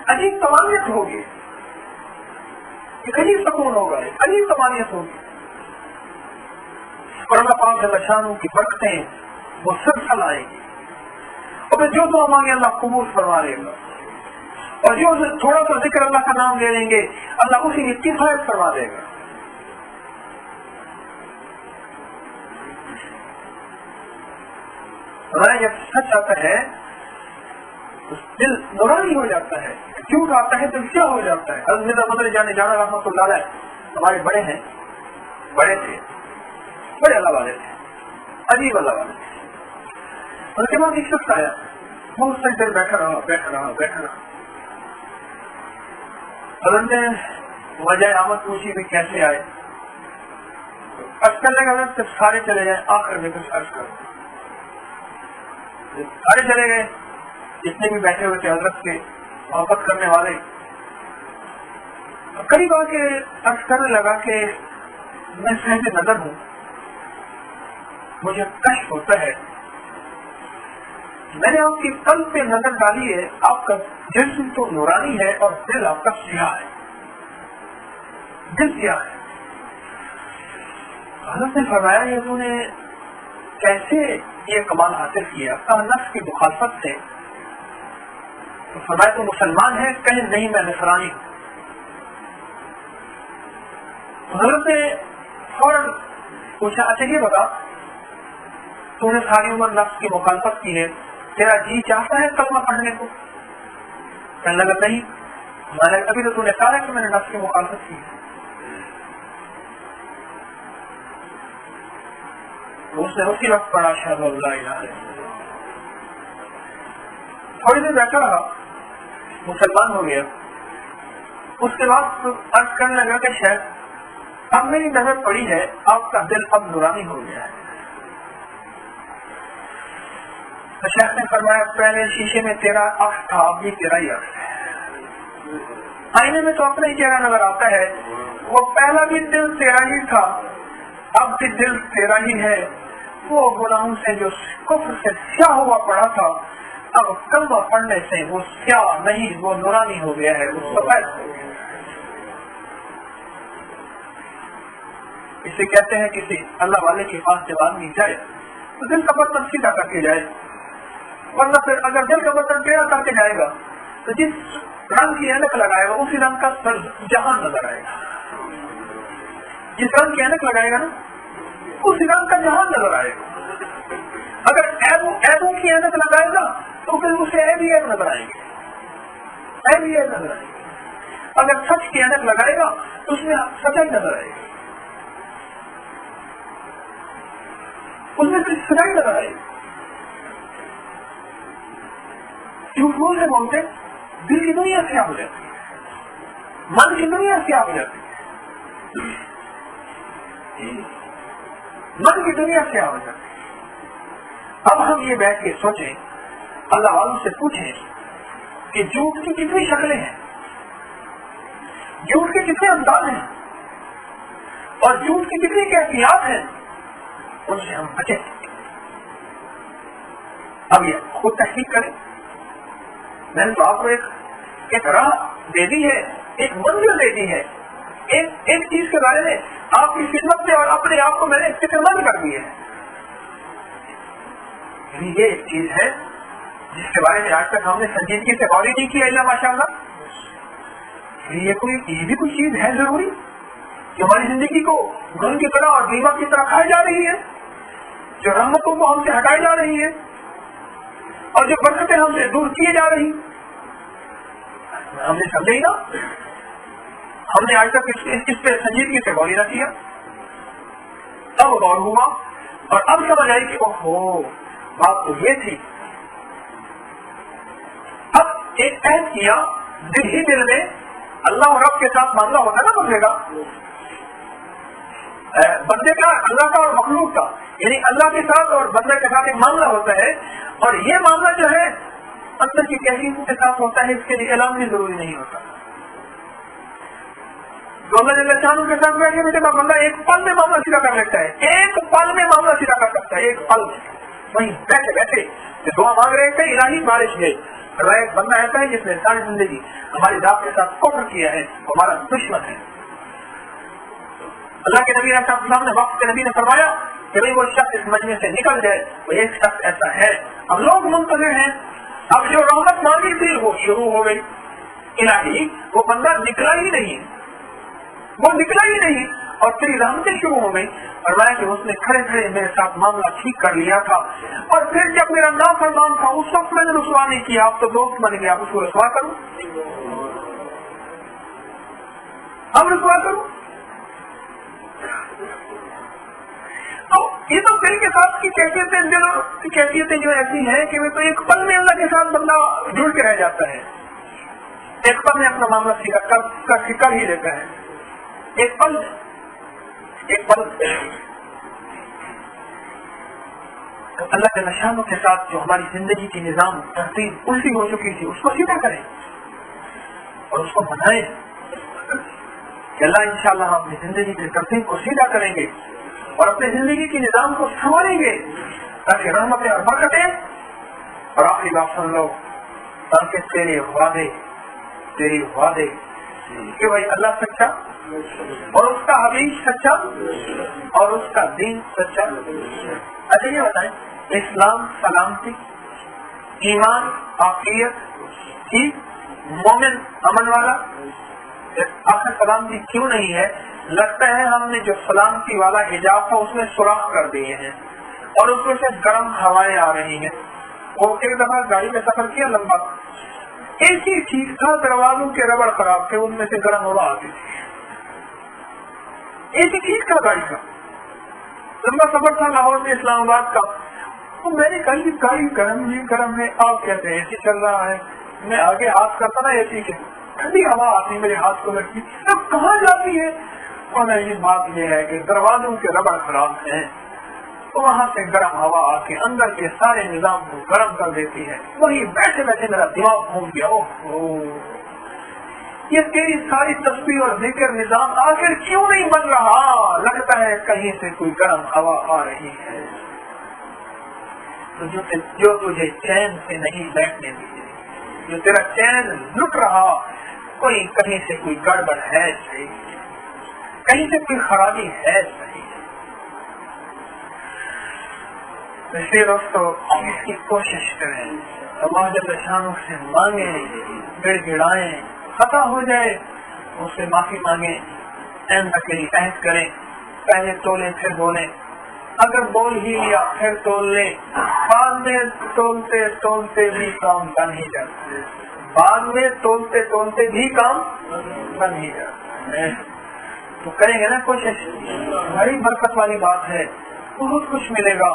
عجیب طمانیت ہوگی، ایک عجیب سکون ہوگا، ایک عجیب طمانیت ہوگی. اور اللہ پاک جل شانہ کی برکتیں وہ سلسلہ آئے گی، اور جو دعا مانگے اللہ قبول فرما لے گا، اور جو تھوڑا سا ذکر اللہ کا نام لے لیں گے اللہ اسی کی کفایت فرما دے گا. جب سچ آتا ہے تو دل نورانی ہو جاتا ہے، جھوٹ آتا ہے تو کیا ہو جاتا ہے. حضرت مدر جانے جانا رحمۃ اللہ علیہ ہمارے بڑے ہیں، بڑے تھے، بڑے اللہ والے تھے، عجیب اللہ والے تھے. اس کے بعد ایک شخص آیا، وہ اس سے دیر بیٹھا رہا. حضرت نے وجہ آمد پوچھی بھی کیسے آئے. عرض کرنے کا جب سارے چلے جائیں آخر میں کچھ عرض کرو. سارے چلے گئے جتنے بھی بیٹھے ہوئے تھے حضرت کے محبت کرنے والے. قریب آ کے عرض کرنے لگا کہ میں صاحب نظر ہوں، مجھے کشف ہوتا ہے، میں نے آپ کی قلب پہ نظر ڈالی ہے، آپ کا جسم تو نورانی ہے اور دل آپ کا سیاہ ہے، دل سیاہ ہے. حضرت نے فرمایا یہ تو نے کیسے یہ کمال حاصل کیا؟ کہا نفس کی مخالفت سے. تو فرمایا تو مسلمان ہے؟ کہیں نہیں میں نصرانی ہوں. حضرت نے فوراً پوچھا اچھا یہ بتا تو نے ساری عمر نفس کی مخالفت کی ہے، تیرا جی چاہتا ہے کلمہ پڑھنے کو؟ کہنے لگا نہیں، میں نے ابھی تو نے کہا کہ میں نے نفس کی مخالفت کی. اس نے اسی وقت پڑھا اشہد ان لا الہ الا اللہ. تھوڑی دیر بیٹھا رہا، مسلمان ہو گیا. اس کے بعد عرض کرنے لگا کہ شاید اب میری نظر پڑی ہے، آپ کا دل اب نورانی ہو گیا ہے. شیخ نے فرمایا پہلے شیشے میں تیرا عکس تھا، اب بھی تیرا ہی عکس ہے. آئینے میں تو اپنا ہی چہرہ نظر آتا ہے، وہ پہلا بھی دل تیرا ہی تھا، اب بھی دل تیرا ہی ہے. وہ گناہوں سے جو کفر سے سیاہ ہوا پڑا تھا، اب کلمہ پڑھنے سے وہ سیاہ نہیں، وہ نورانی ہو گیا ہے، وہ سفید ہو گیا. اسے کہتے ہیں کسی اللہ والے کے پاس جب آدمی جائے تو دل کا برتن سیدھا کر کے جائے، ورنہ پھر اگر دل کا برتن ٹیڑھا کر کے جائے گا تو جس رنگ کی اینک لگائے گا اسی رنگ کا سر جہان نظر آئے گا. جس رنگ کی اینک لگائے گا نا اسی رنگ کا جہان نظر آئے گا. اگر ایبوں کی اینک لگائے گا تو پھر اسے ایب ہی ایب نظر آئے گی، ایب ہی ایب نظر آئے گی. اگر سچ کی اینک لگائے گا تو اس میں سچائی نظر آئے گی، اس میں پھر سچائی نظر آئے گی. جھوٹ بولتے بولتے دل کی دنیا سیاہ ہو جاتی ہے، من کی دنیا سیاہ ہو جاتی ہے، من کی دنیا سیاہ ہو جاتی ہے. اب ہم یہ بیٹھ کے سوچیں، اللہ والوں سے پوچھیں کہ جھوٹ کی کتنی شکلیں ہیں، جھوٹ کے کتنے انداز ہیں، اور جھوٹ کی کتنی کیفیات ہیں، ان سے ہم بچیں. اب یہ خود تحقیق کریں. میں نے تو آپ کو ایک راہ دے دی ہے، ایک منزل دے دی ہے، ایک چیز کے بارے میں آپ کی خدمت میں اور اپنے آپ کو میں نے فکر مند کر دی ہے. یہ ایک چیز ہے جس کے بارے میں آج تک ہم نے سنجیدگی سے غور نہیں کیا الا ماشاءاللہ. یہ بھی کوئی چیز ہے ضروری جو ہماری زندگی کو گن کی طرح اور دیمک کی طرح کھائی جا رہی ہے, جو رحمتوں کو ہم سے ہٹائی جا رہی ہے اور جو برکتیں ہم سے دور کیے جا رہی. ہم نے سمجھے نا, ہم نے آج تک اس پہ سنجیدگی سے غور نہ کیا. تب غور ہوا اور اب سمجھ آئی کہ اوہو بات تو یہ تھی. اب ایک عہد کیا دل ہی دل میں, اللہ اور رب کے ساتھ معاملہ ہوتا نا بندے کا, بندے کا اللہ کا اور مخلوق کا, یعنی اللہ کے ساتھ اور بندے کے ساتھ ایک معاملہ ہوتا ہے, اور یہ معاملہ جو ہے اندر کی کیفیت کے ساتھ ہوتا ہے, اس کے لیے اعلان بھی ضروری نہیں ہوتا. تو اللہ جل شانہ کے ساتھ بیٹھے بیٹھے بندہ ایک پل میں معاملہ سیدھا کر لیتا ہے, ایک پل میں معاملہ سیدھا کر سکتا ہے, ایک پل میں وہیں بیٹھے بیٹھے دعا مانگ رہے تھے الہی بارش ہے. ایک بندہ ایسا ہے جس نے ساری زندگی ہماری ذات کے ساتھ کفر کیا ہے, ہمارا دشمن ہے. اللہ کے نبی علیہ السلام نے وقت کے نبی نے فرمایا کہ بھائی وہ شخص اس مجمع سے نکل جائے, وہ ایک شخص ایسا ہے. اب لوگ منتظر ہیں, اب جو رحمت مانگی تھی وہ شروع ہو گئی. الہی وہ بندہ نکلا ہی نہیں, اور پھر رحمتیں شروع ہو گئی. فرمایا کہ اس نے کھڑے کھڑے میرے ساتھ معاملہ ٹھیک کر لیا تھا, اور پھر جب میرا نافرمان تھا اس وقت میں نے رسوا نہیں کیا. اب تو دوست بن گیا, اب اس کو رسوا کروں, یہ تو دل کے ساتھ کی کیفیتیں جو ایسی ہیں کہ وہ تو ایک پل میں اللہ کے ساتھ بندہ جڑ کے رہ جاتا ہے, ایک پل میں اپنا معاملہ سیکھ کر ہی لیتا ہے. ایک پل تو اللہ کے نشانوں کے ساتھ جو ہماری زندگی کی نظام ترتیب الٹی ہو چکی تھی اس کو سیدھا کریں اور اس کو بنائیں کہ اللہ انشاءاللہ ہم اپنی زندگی کی ترتیب کو سیدھا کریں گے اور اپنی زندگی کے نظام کو سنواریں گے تاکہ رحمتیں اور برکتیں. اور آخری بات سن لو, تاکہ تیرے وعدے کہ بھائی اللہ سچا اور اس کا حبیب سچا اور اس کا دین سچا. اچھا یہ بتائیں, اسلام سلامتی, ایمان عافیت, مومن امن والا, آخر سلامتی کیوں نہیں ہے؟ لگتا ہے ہم نے جو سلامتی والا حجاب تھا اس میں سوراخ کر دیے ہیں اور اس میں سے گرم ہوائیں آ رہی ہیں. وہ ایک دفعہ گاڑی میں سفر کیا لمبا, ایسی ٹھیک تھا, دروازوں کے ربڑ خراب تھے, ان میں سے گرم ہوا آتی تھی. ایسی ٹھیک تھا گاڑی کا, لمبا سفر تھا لاہور سے اسلام آباد کا. تو میں نے کہا کہ گاڑی گرم ہے, آپ کہتے ہیں اے سی چل رہا ہے. میں آگے ہاتھ کرتا نا اے سی کے, ٹھنڈی ہوا آتی میرے ہاتھ کو لگتی, اب کہاں جاتی ہے؟ اور یہ بات یہ ہے کہ دروازوں کے ربڑ خراب ہیں, تو وہاں سے گرم ہوا آ کے اندر کے سارے نظام کو گرم کر دیتی ہے. وہی بیٹھے بیٹھے میرا دماغ گھوم گیا, یہ تیری ساری تسبیح اور ذکر نظام آخر کیوں نہیں بن رہا؟ لگتا ہے کہیں سے کوئی گرم ہوا آ رہی ہے جو تجھے چین سے نہیں بیٹھنے دی, جو تیرا چین لٹ رہا, کوئی کہیں سے کوئی گڑبڑ ہے صحیح, کہیں سے کوئی خرابی ہے صحیح. اس لیے دوستو اس کی کوشش کریں, اللہ جل شانہ سے مانگیں, گڑ گڑائیں, خطا ہو جائے اس سے معافی مانگیں, عہد کریں, پہلے تولیں پھر بولیں, اگر بول ہی لیا پھر تول لیں, بعد میں تولتے تولتے بھی کام بن ہی جاتا ہے, تو کریں گے نا کوشش, بڑی برکت والی بات ہے, بہت کچھ ملے گا,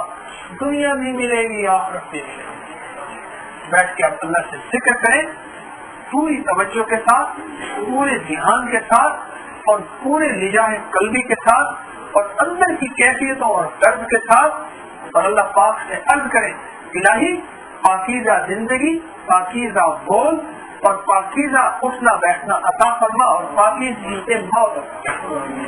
دنیا بھی ملے گی آخرت بھی ملے گی. بیٹھ کے آپ اللہ سے ذکر کریں پوری توجہ کے ساتھ, پورے دھیان کے ساتھ اور پورے نجاح قلبی کے ساتھ اور اندر کی کیفیتوں اور درد کے ساتھ, اور اللہ پاک سے عرض کریں الہی پاکیزہ زندگی, پاکیزہ بول اور پاکیزہ اٹھنا بیٹھنا عطا فرما اور پاکیزگی سے موت عطا فرما.